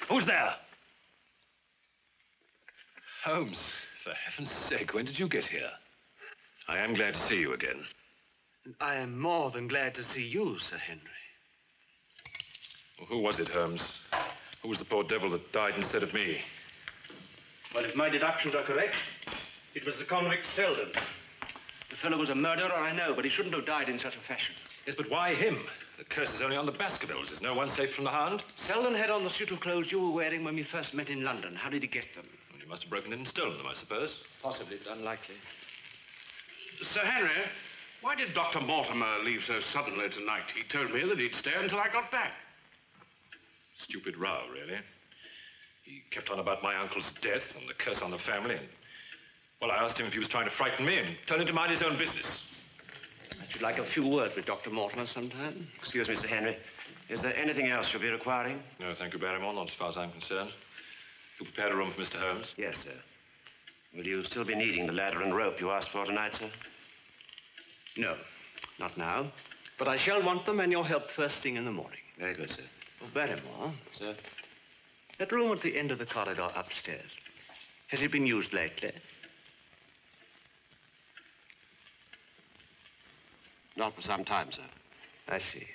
Who's there? Holmes, for heaven's sake, when did you get here? I am glad to see you again. And I am more than glad to see you, Sir Henry. Well, who was it, Holmes? Who was the poor devil that died instead of me? Well, if my deductions are correct, it was the convict Selden. The fellow was a murderer, I know, but he shouldn't have died in such a fashion. Yes, but why him? The curse is only on the Baskervilles. Is no one safe from the Hound? Selden had on the suit of clothes you were wearing when we first met in London. How did he get them? Well, he must have broken in and stolen them, I suppose. Possibly, but unlikely. Sir Henry, why did Dr. Mortimer leave so suddenly tonight? He told me that he'd stay until I got back. Stupid row, really. He kept on about my uncle's death and the curse on the family. And, well, I asked him if he was trying to frighten me and told him to mind his own business. I should like a few words with Dr. Mortimer sometime. Excuse me, Sir Henry. Is there anything else you'll be requiring? No, thank you, Barrymore, not as far as I'm concerned. You prepared a room for Mr. Holmes? Yes, sir. Will you still be needing the ladder and rope you asked for tonight, sir? No, not now. But I shall want them and your help first thing in the morning. Very good, sir. Oh, Barrymore. Sir? That room at the end of the corridor upstairs. Has it been used lately? Not for some time, sir. I see.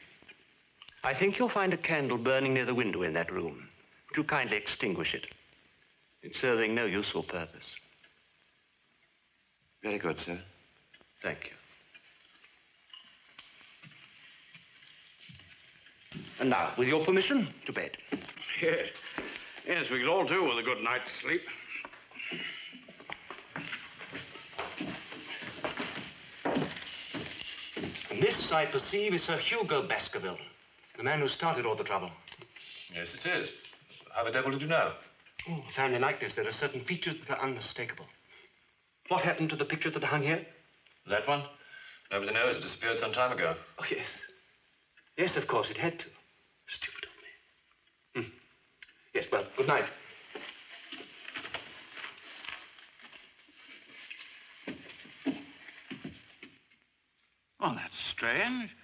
I think you'll find a candle burning near the window in that room. Would you kindly extinguish it? It's serving no useful purpose. Very good, sir. Thank you. And now, with your permission, to bed. Yes. Yes, we could all do with a good night's sleep. And this, I perceive, is Sir Hugo Baskerville, the man who started all the trouble. Yes, it is. How the devil did you know? Oh, a family like this, there are certain features that are unmistakable. What happened to the picture that hung here? That one? Nobody knows. It disappeared some time ago. Oh, yes. Yes, of course, it had to. Stupid of me. Yes, well, good night. Oh, that's strange.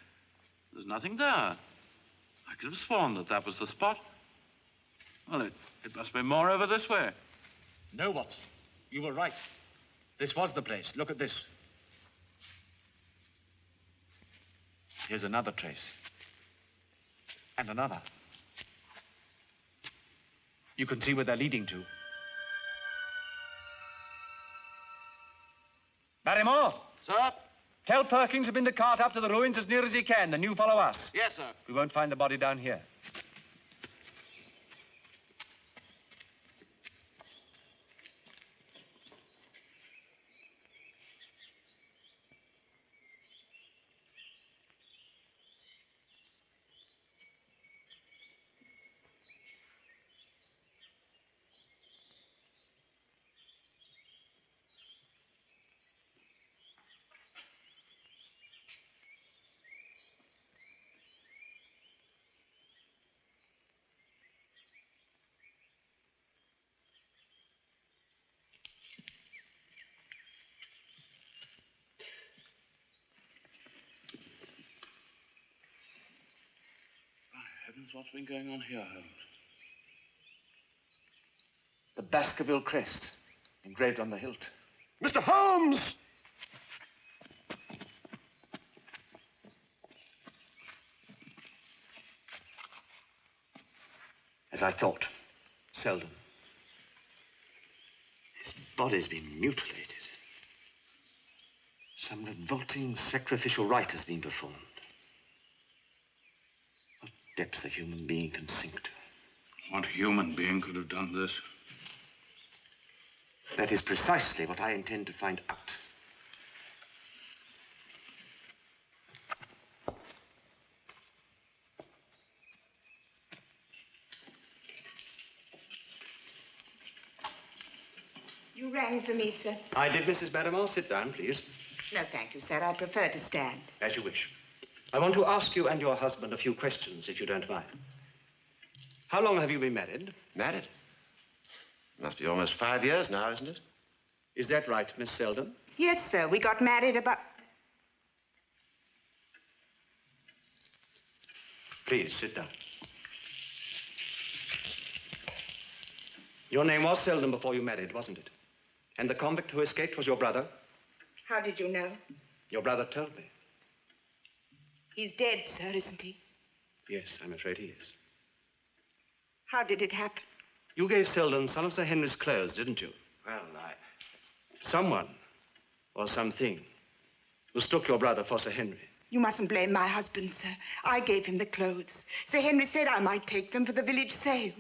There's nothing there. I could have sworn that that was the spot. Well, it must be more over this way. No, Watson. You were right. This was the place. Look at this. Here's another trace. And another. You can see where they're leading to. Barrymore! Sir? Tell Perkins to bring the cart up to the ruins as near as he can, then you follow us. Yes, sir. We won't find the body down here. Heavens, what's been going on here, Holmes? The Baskerville crest, engraved on the hilt. Mr. Holmes! As I thought. Selden. His body's been mutilated. Some revolting sacrificial rite has been performed. What depth a human being can sink to. What human being could have done this? That is precisely what I intend to find out. You rang for me, sir. I did, Mrs. Barrymore. Sit down, please. No, thank you, sir. I prefer to stand. As you wish. I want to ask you and your husband a few questions, if you don't mind. How long have you been married? Married? Must be almost 5 years now, isn't it? Is that right, Miss Selden? Yes, sir. We got married about... Please, sit down. Your name was Selden before you married, wasn't it? And the convict who escaped was your brother? How did you know? Your brother told me. He's dead, sir, isn't he? Yes, I'm afraid he is. How did it happen? You gave Selden some of Sir Henry's clothes, didn't you? Well, Someone, or something, mistook your brother for Sir Henry. You mustn't blame my husband, sir. I gave him the clothes. Sir Henry said I might take them for the village sale.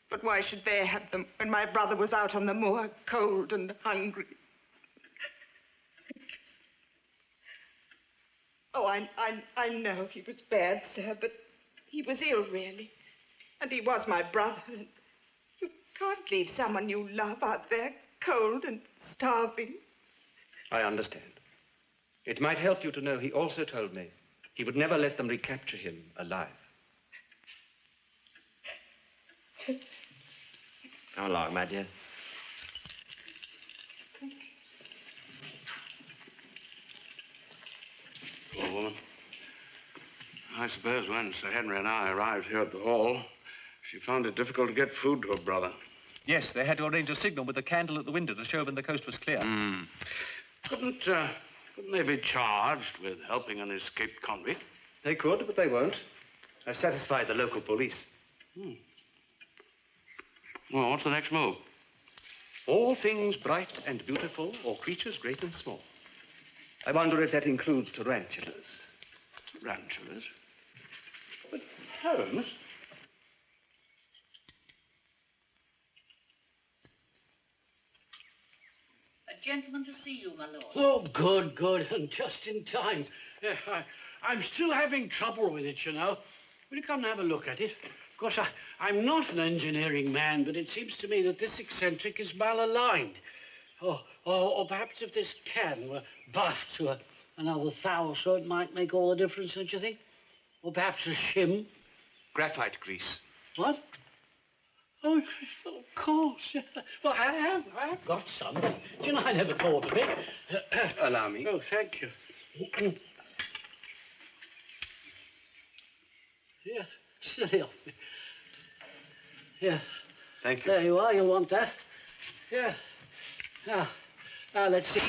But why should they have them when my brother was out on the moor, cold and hungry? Oh, I know he was bad, sir, but he was ill, really. And he was my brother. And you can't leave someone you love out there, cold and starving. I understand. It might help you to know he also told me he would never let them recapture him alive. Come along, my dear. Poor woman. I suppose when Sir Henry and I arrived here at the Hall, she found it difficult to get food to her brother. Yes, they had to arrange a signal with a candle at the window to show when the coast was clear. Couldn't they be charged with helping an escaped convict? They could, but they won't. I've satisfied the local police. Well, what's the next move? All things bright and beautiful, or creatures great and small. I wonder if that includes tarantulas. Tarantulas? But, Holmes... A gentleman to see you, my lord. Oh, good, good, and just in time. I'm still having trouble with it, you know. Will you come and have a look at it? Of course, I'm not an engineering man, but it seems to me that this eccentric is malaligned. Or perhaps if this can were buffed to another thou or so, it might make all the difference, don't you think? Or perhaps a shim. Graphite grease. What? Oh, of course. Yeah. Well, I have got some, but, you know, I never thought of it. Allow me. Oh, thank you. Yeah, silly of me. Yeah. Thank you. There you are. You'll want that. Yeah. Now, let's see.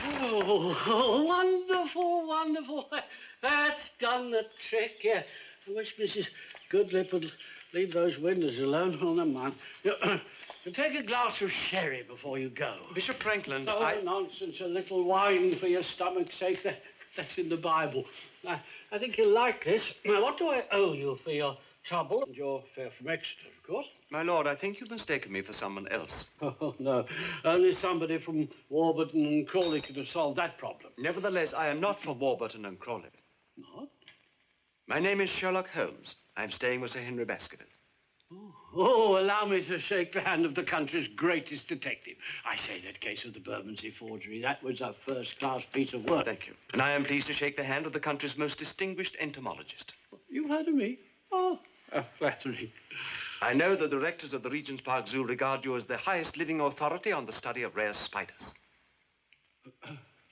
Oh, wonderful, wonderful. That's done the trick, yeah. I wish Mrs. Goodlip would leave those windows alone. Oh, never mind. Take a glass of sherry before you go. Bishop Franklin, Oh, nonsense. A little wine for your stomach's sake. That's in the Bible. I think you'll like this. Now, what do I owe you for your trouble? And your fare from Exeter, of course. My lord, I think you've mistaken me for someone else. Oh, no. Only somebody from Warburton and Crawley could have solved that problem. Nevertheless, I am not from Warburton and Crawley. Not? My name is Sherlock Holmes. I'm staying with Sir Henry Baskerville. Oh, allow me to shake the hand of the country's greatest detective. I say that case of the Bermondsey forgery, that was a first-class piece of work. Thank you. And I am pleased to shake the hand of the country's most distinguished entomologist. You've heard of me? Oh, flattering. I know the directors of the Regent's Park Zoo regard you as the highest living authority on the study of rare spiders.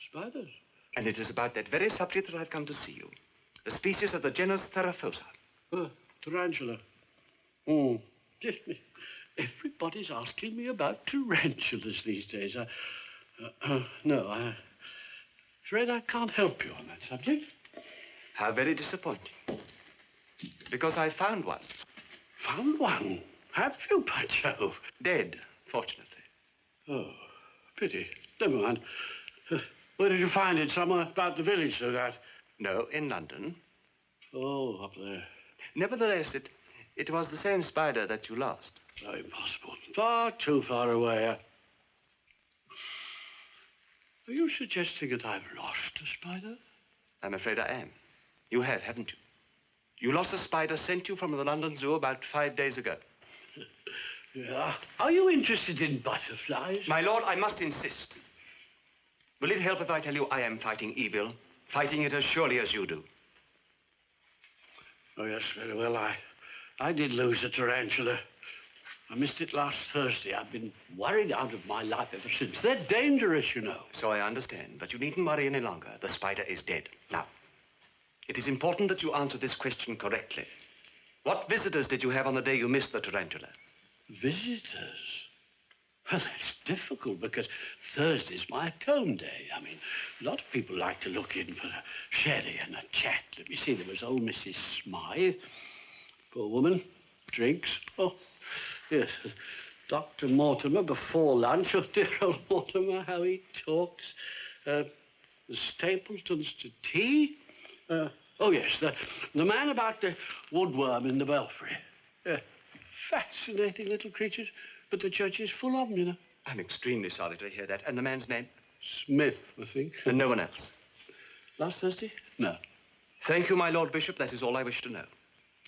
Spiders? And it is about that very subject that I've come to see you. The species of the genus Theraphosa. Tarantula. Everybody's asking me about tarantulas these days. No, I'm afraid I can't help you on that subject. How very disappointing. Because I found one. Found one? Have you, by Jove? Dead, fortunately. Oh, pity. Never mind. Where did you find it? Somewhere about the village, so that? No, in London. Oh, up there. Nevertheless, it was the same spider that you lost. Oh, impossible. Far too far away. Are you suggesting that I've lost a spider? I'm afraid I am. You have, haven't you? You lost a spider sent you from the London Zoo about 5 days ago. Yeah. Are you interested in butterflies? My lord, I must insist. Will it help if I tell you I am fighting evil? Fighting it as surely as you do. Oh, yes, very well. I did lose a tarantula. I missed it last Thursday. I've been worried out of my life ever since. They're dangerous, you know. So I understand, but you needn't worry any longer. The spider is dead. Now, it is important that you answer this question correctly. What visitors did you have on the day you missed the tarantula? Visitors? Well, that's difficult because Thursday's my tone day. I mean, a lot of people like to look in for a sherry and a chat. Let me see, there was old Mrs. Smythe. Poor woman. Drinks. Oh, yes. Dr. Mortimer before lunch. Oh, dear old Mortimer, how he talks. The Stapletons to tea. Oh, yes, the man about the woodworm in the belfry. Fascinating little creatures. But the church is full of them, you know. I'm extremely sorry to hear that. And the man's name? Smith, I think. And no one else? Last Thursday? No. Thank you, my Lord Bishop. That is all I wish to know.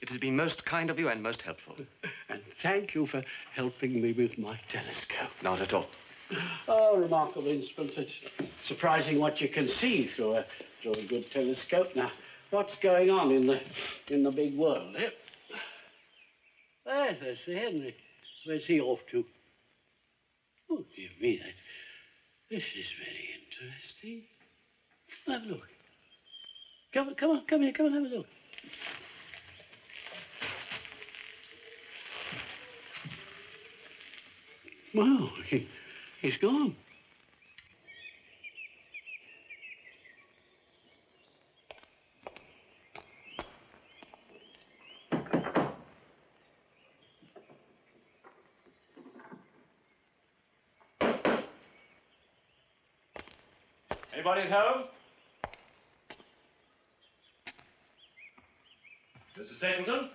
It has been most kind of you and most helpful. And thank you for helping me with my telescope. Not at all. Oh, remarkable instrument. It's surprising what you can see through a good telescope. Now, what's going on in the big world, eh? There's Sir Henry. Where's he off to? Oh, dear me, this is very interesting. Have a look. Come here, come and have a look. Well, he's gone. Anybody at home? Mr. Stapleton?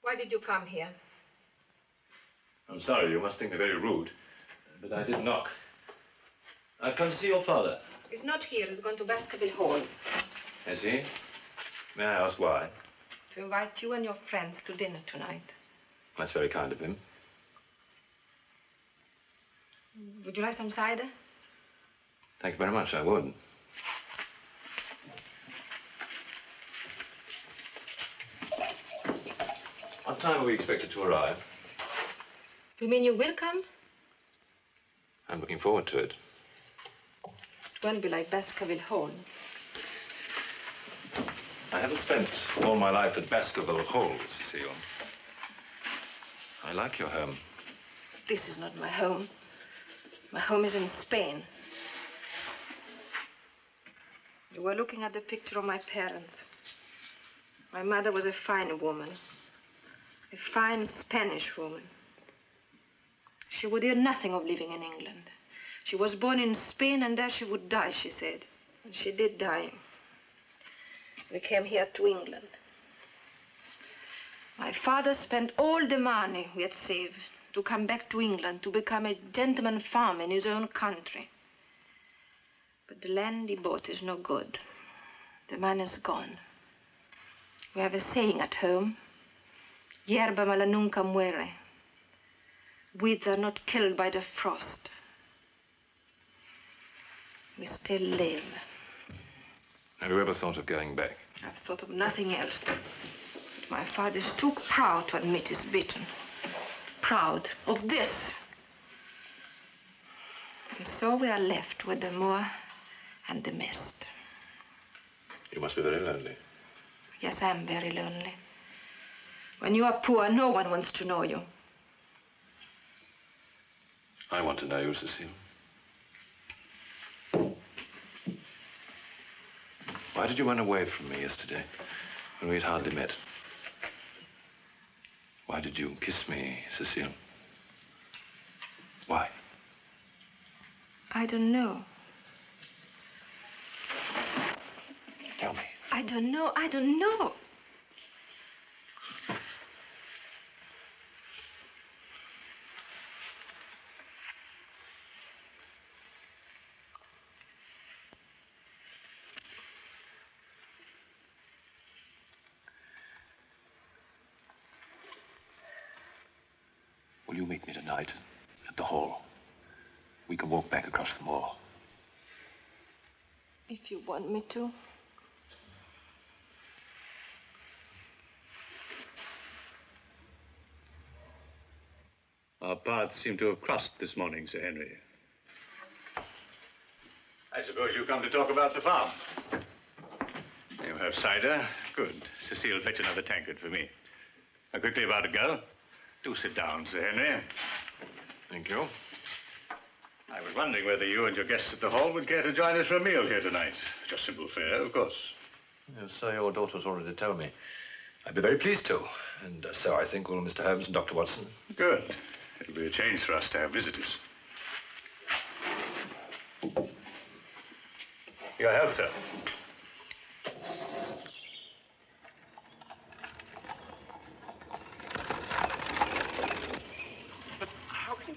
Why did you come here? I'm sorry, you must think me very rude, but I did knock. I've come to see your father. He's not here. He's gone to Baskerville Hall. Has he? May I ask why? To invite you and your friends to dinner tonight. That's very kind of him. Would you like some cider? Thank you very much, I would. What time are we expected to arrive? You mean you will come? I'm looking forward to it. It won't be like Baskerville Hall. I haven't spent all my life at Baskerville Hall, Cecile. I like your home. This is not my home. My home is in Spain. You were looking at the picture of my parents. My mother was a fine woman. A fine Spanish woman. She would hear nothing of living in England. She was born in Spain and there she would die, she said. And she did die. We came here to England. My father spent all the money we had saved to come back to England to become a gentleman farmer in his own country. But the land he bought is no good. The man is gone. We have a saying at home. Hierba mala nunca muere. Weeds are not killed by the frost. We still live. Have you ever thought of going back? I've thought of nothing else. But my father is too proud to admit he's beaten. Proud of this. And so we are left with the moor and the mist. You must be very lonely. Yes, I am very lonely. When you are poor, no one wants to know you. I want to know you, Cecile. Why did you run away from me yesterday? when we had hardly met. Why did you kiss me, Cecile? Why? I don't know. Tell me. I don't know. I don't know. Will you meet me tonight at the hall? We can walk back across the moor. If you want me to. Our paths seem to have crossed this morning, Sir Henry. I suppose you come to talk about the farm. You have cider? Good. Cecile, fetch another tankard for me. Now, quickly about it, girl. Do sit down, Sir Henry. Thank you. I was wondering whether you and your guests at the hall would care to join us for a meal here tonight. Just simple fare, of course. Yes, sir, your daughter's already told me. I'd be very pleased to. And so I think will Mr. Holmes and Dr. Watson. Good. It'll be a change for us to have visitors. Your health, sir.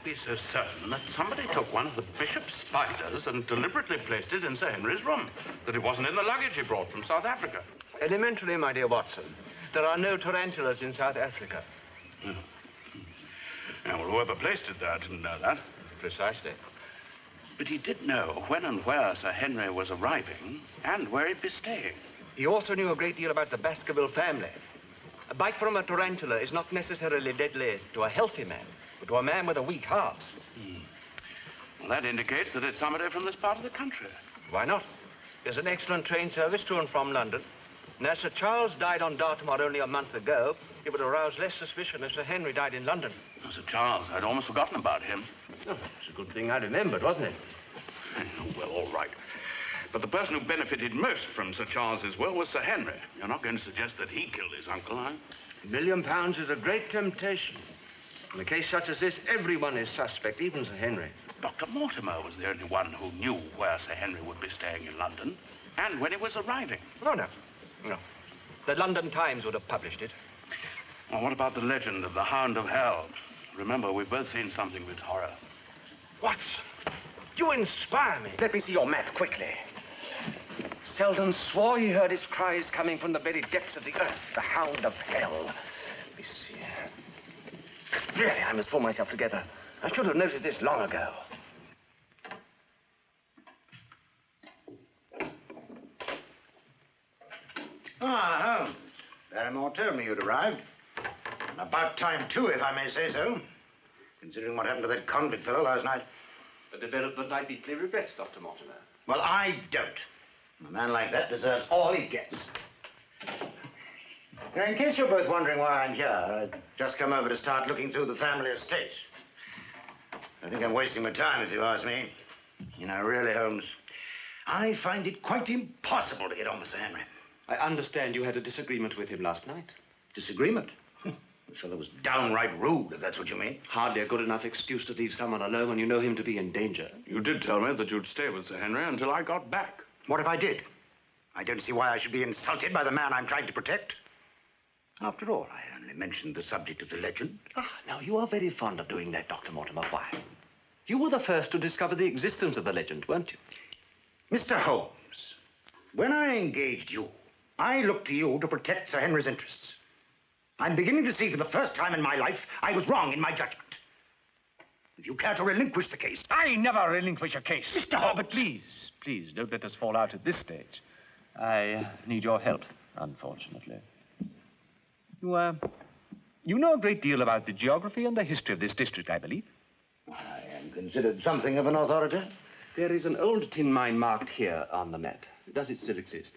Be so certain that somebody took one of the bishop's spiders and deliberately placed it in Sir Henry's room, that it wasn't in the luggage he brought from South Africa. Elementary, my dear Watson. There are no tarantulas in South Africa. Now, well, whoever placed it there didn't know that. Precisely. But he did know when and where Sir Henry was arriving and where he'd be staying. He also knew a great deal about the Baskerville family. A bite from a tarantula is not necessarily deadly to a healthy man, but to a man with a weak heart. Well, that indicates that it's somebody from this part of the country. Why not? There's an excellent train service to and from London. And as Sir Charles died on Dartmoor only a month ago, it would arouse less suspicion if Sir Henry died in London. Oh, Sir Charles, I'd almost forgotten about him. Oh, it's a good thing I remembered, wasn't it? Well, all right. But the person who benefited most from Sir Charles's will was Sir Henry. You're not going to suggest that he killed his uncle, are you? £1 million is a great temptation. In a case such as this, everyone is suspect, even Sir Henry. Dr. Mortimer was the only one who knew where Sir Henry would be staying in London and when he was arriving. Oh, no. No. The London Times would have published it. Well, what about the legend of the Hound of Hell? Remember, we've both seen something of its horror. Watson, you inspire me. Let me see your map quickly. Selden swore he heard his cries coming from the very depths of the earth, the Hound of Hell. Let me see. Really, I must pull myself together. I should have noticed this long ago. Ah, Holmes. Barrymore told me you'd arrived. And about time, too, if I may say so. Considering what happened to that convict fellow last night. A development I deeply regret, Dr. Mortimer. Well, I don't. A man like that deserves all he gets. Now, in case you're both wondering why I'm here, I've just come over to start looking through the family estate. I think I'm wasting my time, if you ask me. You know, really, Holmes, I find it quite impossible to get on with Sir Henry. I understand you had a disagreement with him last night. Disagreement? The fellow was downright rude, if that's what you mean. Hardly a good enough excuse to leave someone alone when you know him to be in danger. You did tell me that you'd stay with Sir Henry until I got back. What if I did? I don't see why I should be insulted by the man I'm trying to protect. After all, I only mentioned the subject of the legend. Now, you are very fond of doing that, Dr. Mortimer. Why? You were the first to discover the existence of the legend, weren't you? Mr. Holmes, when I engaged you, I looked to you to protect Sir Henry's interests. I'm beginning to see for the first time in my life I was wrong in my judgment. If you care to relinquish the case... I never relinquish a case. Mr. Holmes! But please, don't let us fall out at this stage. I need your help, unfortunately. You know a great deal about the geography and the history of this district, I believe. I am considered something of an authority. There is an old tin mine marked here on the map. Does it still exist?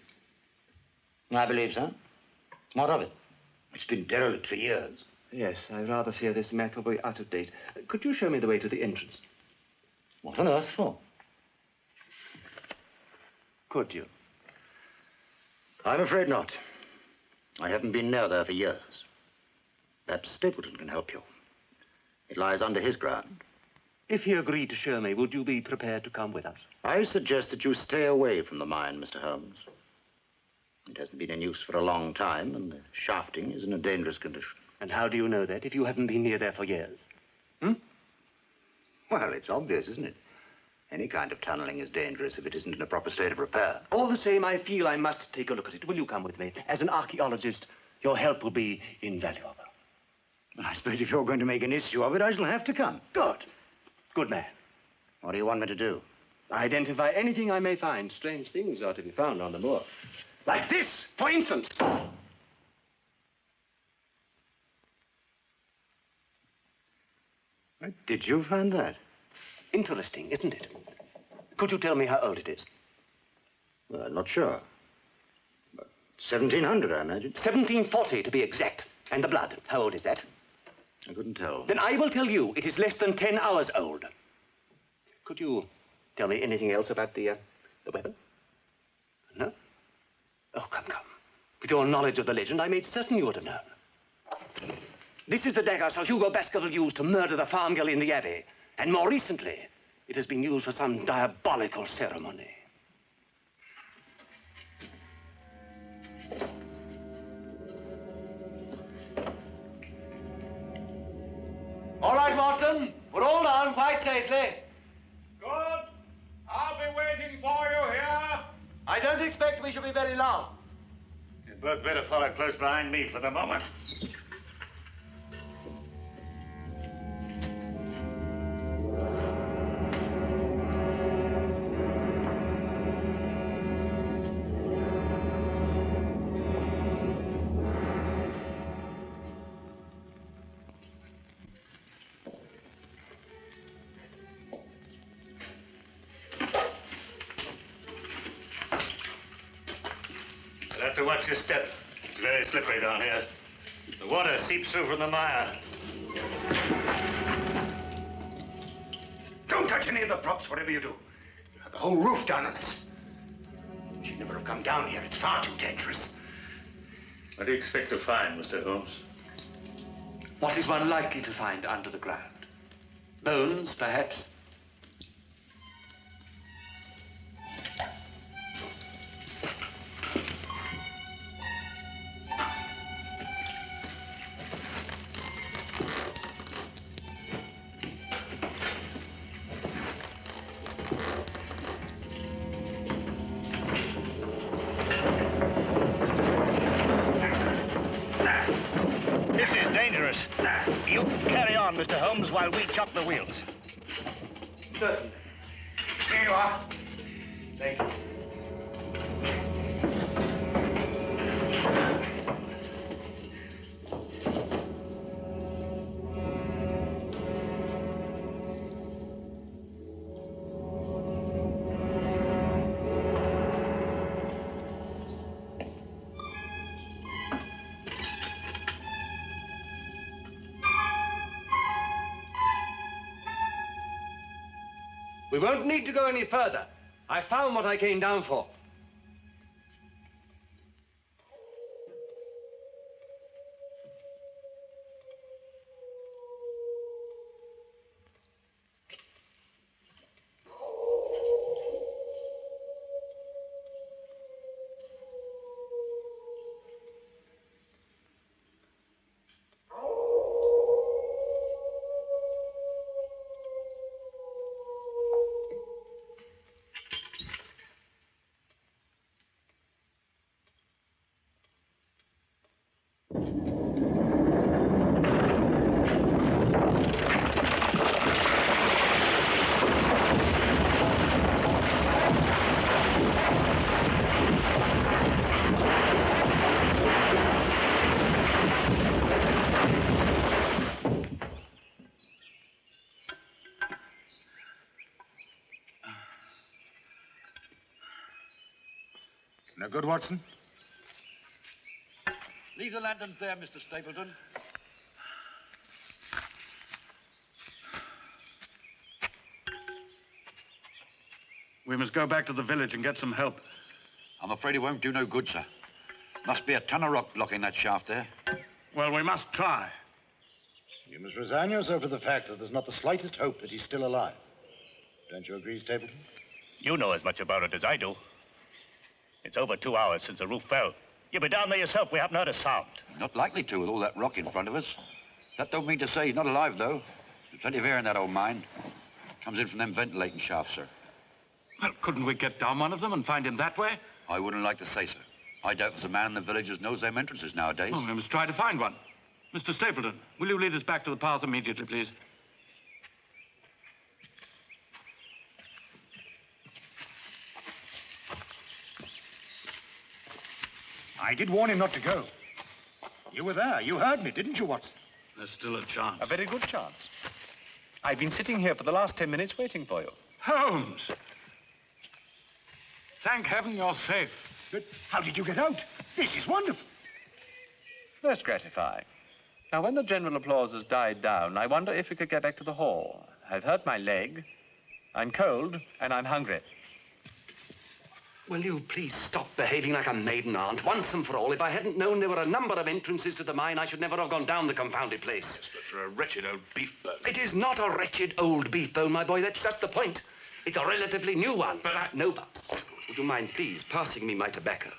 I believe so. What of it? It's been derelict for years. Yes, I rather fear this map will be out of date. Could you show me the way to the entrance? What on earth for? Could you? I'm afraid not. I haven't been near there for years. Perhaps Stapleton can help you. It lies under his ground. If he agreed to show me, would you be prepared to come with us? I suggest that you stay away from the mine, Mr. Holmes. It hasn't been in use for a long time, and the shafting is in a dangerous condition. And how do you know that if you haven't been near there for years? Well, it's obvious, isn't it? Any kind of tunneling is dangerous if it isn't in a proper state of repair. All the same, I feel I must take a look at it. Will you come with me? As an archaeologist, your help will be invaluable. I suppose if you're going to make an issue of it, I shall have to come. Good. Good man. What do you want me to do? Identify anything I may find. Strange things are to be found on the moor. Like this, for instance. Where did you find that? Interesting, isn't it? Could you tell me how old it is? Well, I'm not sure. But 1700, I imagine. 1740, to be exact. And the blood, how old is that? I couldn't tell. Then I will tell you, it is less than 10 hours old. Could you tell me anything else about the weapon? No? Oh, come. With your knowledge of the legend, I made certain you would have known. This is the dagger Sir Hugo Baskerville used to murder the farm girl in the Abbey. And more recently, it has been used for some diabolical ceremony. All right, Watson. We're all down quite safely. Good. I'll be waiting for you here. I don't expect we shall be very long. You'd both better follow close behind me for the moment. You'll have to watch your step. It's very slippery down here. The water seeps through from the mire. Don't touch any of the props, whatever you do. You'll have the whole roof down on us. She'd never have come down here. It's far too dangerous. What do you expect to find, Mr. Holmes? What is one likely to find under the ground? Bones, perhaps? You carry on, Mr. Holmes, while we chop the wheels. Certainly. Here you are. Thank you. We won't need to go any further. I found what I came down for. No good, Watson? Leave the lanterns there, Mr. Stapleton. We must go back to the village and get some help. I'm afraid it won't do no good, sir. Must be a ton of rock blocking that shaft there. Well, we must try. You must resign yourself to the fact that there's not the slightest hope that he's still alive. Don't you agree, Stapleton? You know as much about it as I do. It's over 2 hours since the roof fell. You be down there yourself. We haven't heard a sound. Not likely to with all that rock in front of us. That don't mean to say he's not alive, though. There's plenty of air in that old mine. Comes in from them ventilating shafts, sir. Well, couldn't we get down one of them and find him that way? I wouldn't like to say, sir. I doubt there's a man in the villagers knows them entrances nowadays. Oh, we must try to find one. Mr. Stapleton, will you lead us back to the path immediately, please? I did warn him not to go. You were there. You heard me, didn't you, Watson? There's still a chance. A very good chance. I've been sitting here for the last 10 minutes waiting for you. Holmes! Thank heaven you're safe. But how did you get out? This is wonderful. Most gratifying. Now, when the general applause has died down, I wonder if we could get back to the hall. I've hurt my leg, I'm cold, and I'm hungry. Will you please stop behaving like a maiden aunt once and for all? If I hadn't known there were a number of entrances to the mine, I should never have gone down the confounded place. Yes, but for a wretched old beef bone. It is not a wretched old beef bone, my boy. That's the point. It's a relatively new one. But No buts. Would you mind, please, passing me my tobacco?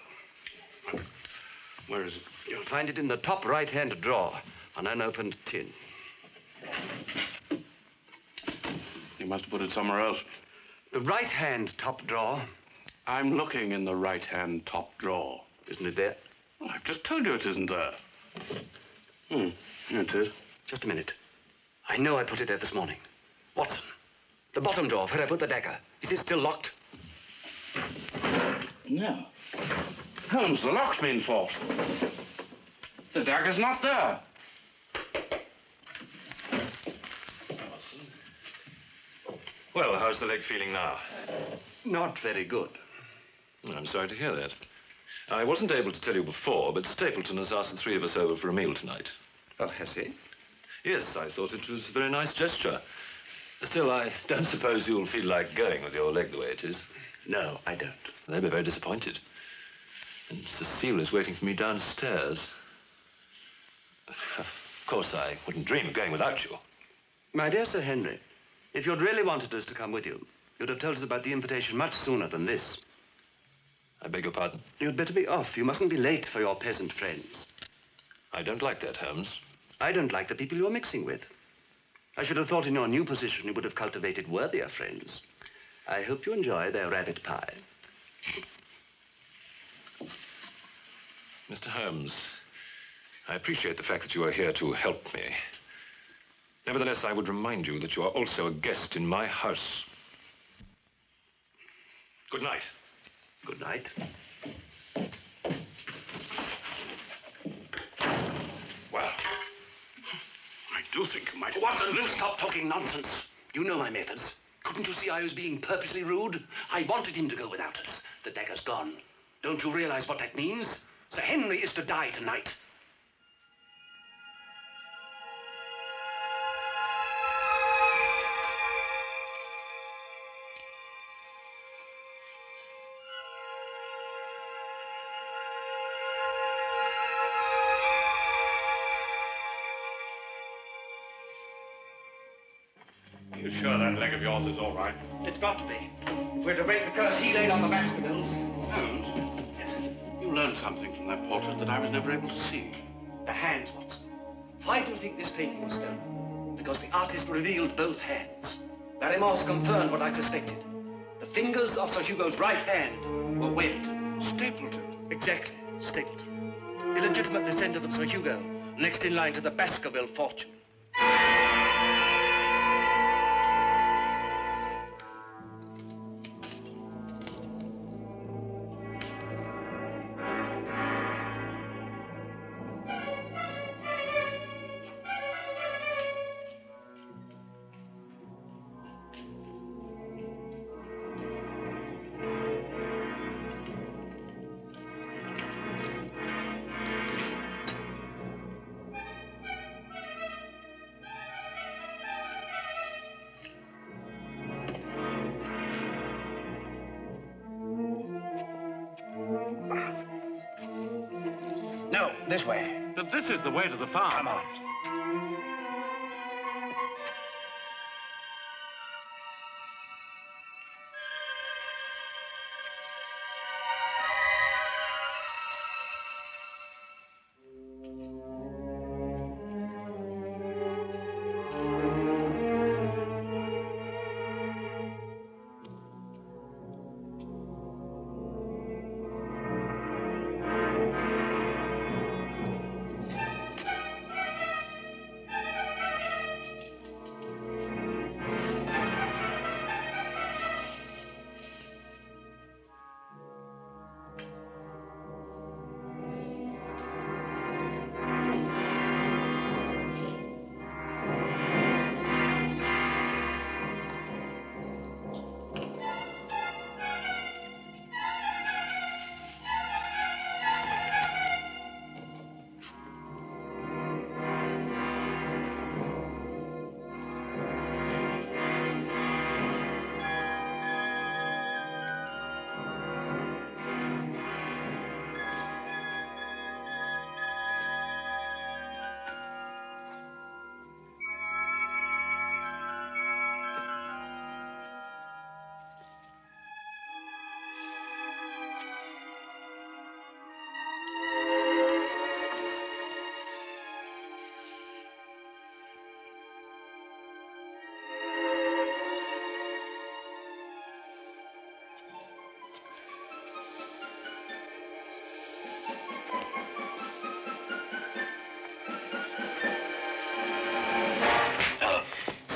Where is it? You'll find it in the top right-hand drawer, an unopened tin. You must have put it somewhere else. The right-hand top drawer. I'm looking in the right-hand top drawer. Isn't it there? Well, I've just told you it isn't there. Here it is. Just a minute. I know I put it there this morning. Watson, the bottom drawer where I put the dagger. Is it still locked? No. Holmes, the lock's been forced. The dagger's not there. Well, how's the leg feeling now? Not very good. I'm sorry to hear that. I wasn't able to tell you before, but Stapleton has asked the three of us over for a meal tonight. Oh, has he? Yes, I thought it was a very nice gesture. Still, I don't suppose you'll feel like going with your leg the way it is. No, I don't. They'll be very disappointed. And Cecile is waiting for me downstairs. Of course, I wouldn't dream of going without you. My dear Sir Henry, if you'd really wanted us to come with you, you'd have told us about the invitation much sooner than this. I beg your pardon? You'd better be off. You mustn't be late for your peasant friends. I don't like that, Holmes. I don't like the people you're mixing with. I should have thought in your new position you would have cultivated worthier friends. I hope you enjoy their rabbit pie. Mr. Holmes, I appreciate the fact that you are here to help me. Nevertheless, I would remind you that you are also a guest in my house. Good night. Good night. Well, I do think you might... Watson, stop talking nonsense. You know my methods. Couldn't you see I was being purposely rude? I wanted him to go without us. The dagger's gone. Don't you realize what that means? Sir Henry is to die tonight. You sure that leg of yours is all right? It's got to be. We're to break the curse he laid on the Baskervilles. Holmes, you learned something from that portrait that I was never able to see. The hands, Watson. Why do you think this painting was stolen? Because the artist revealed both hands. Barrymore's confirmed what I suspected. The fingers of Sir Hugo's right hand were webbed. Stapleton? Exactly, Stapleton. Illegitimate descendant of Sir Hugo, next in line to the Baskerville fortune. This way. But this is the way to the farm. Come on.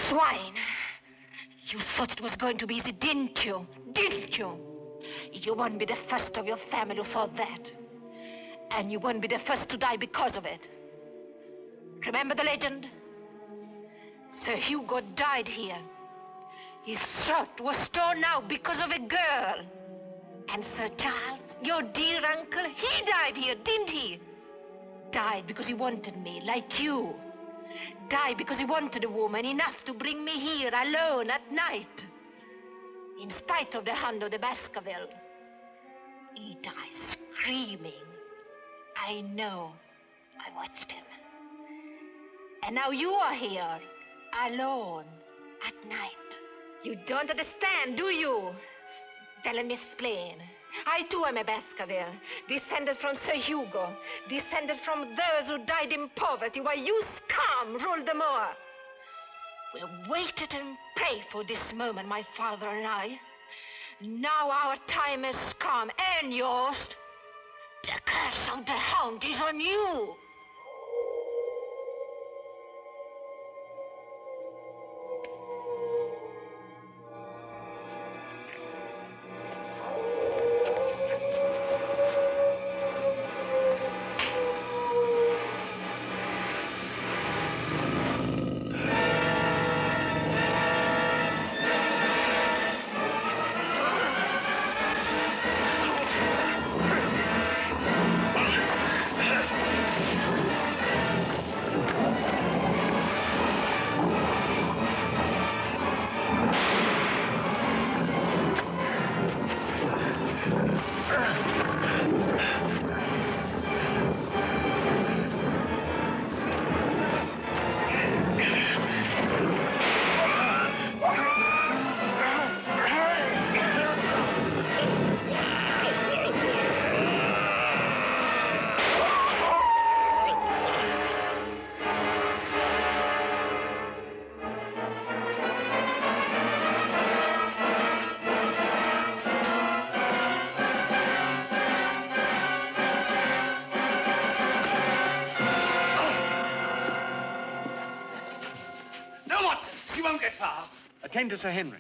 Swine! You thought it was going to be easy, didn't you? Didn't you? You won't be the first of your family who thought that. And you won't be the first to die because of it. Remember the legend? Sir Hugo died here. His throat was torn out because of a girl. And Sir Charles, your dear uncle, he died here, didn't he? Died because he wanted me, like you. Died because he wanted a woman enough to bring me here alone at night. In spite of the Hound of the Baskerville. He died screaming. I know. I watched him. And now you are here, alone, at night. You don't understand, do you? Then let me explain. I too am a Baskerville, descended from Sir Hugo, descended from those who died in poverty while you scum ruled the moor. We waited and prayed for this moment, my father and I. Now our time has come, and yours. The curse of the Hound is on you. Attend to Sir Henry.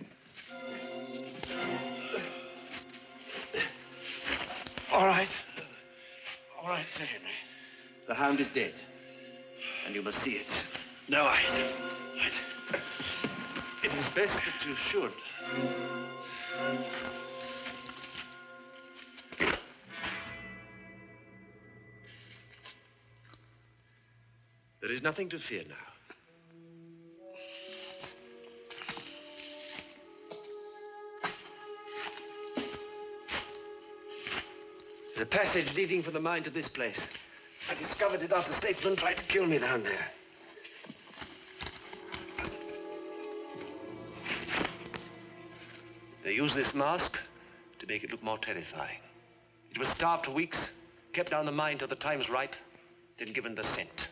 All right. All right, Sir Henry. The Hound is dead. And you must see it. No, it is best that you should. There is nothing to fear now. There's a passage leading from the mine to this place. I discovered it after Stapleton tried to kill me down there. They used this mask to make it look more terrifying. It was starved for weeks, kept down the mine till the time was ripe, then given the scent.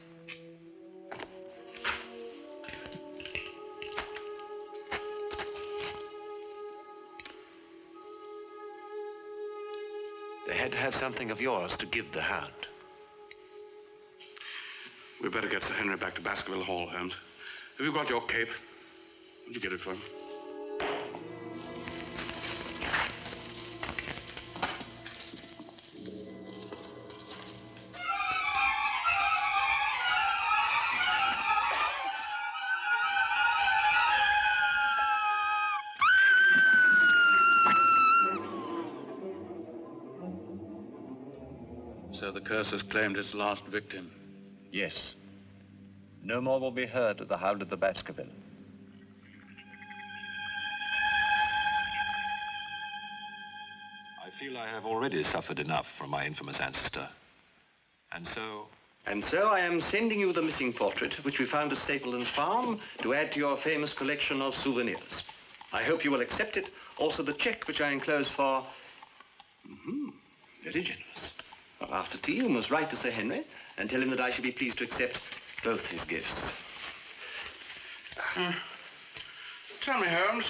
They had to have something of yours to give the Hound. We'd better get Sir Henry back to Baskerville Hall, Holmes. Have you got your cape? Would you get it for him? So the curse has claimed its last victim. Yes. No more will be heard of the Hound of the Baskerville. I feel I have already suffered enough from my infamous ancestor. And so I am sending you the missing portrait, which we found at Stapleton's farm, to add to your famous collection of souvenirs. I hope you will accept it. Also the check, which I enclose for... Very generous. Well, after tea, you must write to Sir Henry and tell him that I shall be pleased to accept both his gifts. Tell me, Holmes,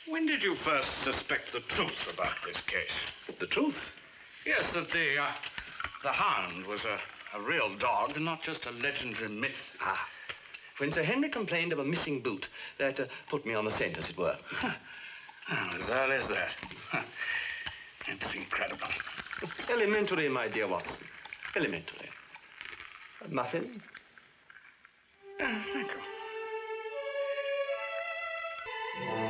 when did you first suspect the truth about this case? The truth? Yes, that the Hound was a real dog, and not just a legendary myth. Ah. When Sir Henry complained of a missing boot, that put me on the scent, as it were. As early as that. It's incredible. Elementary, my dear Watson. Elementary. A muffin? Thank you.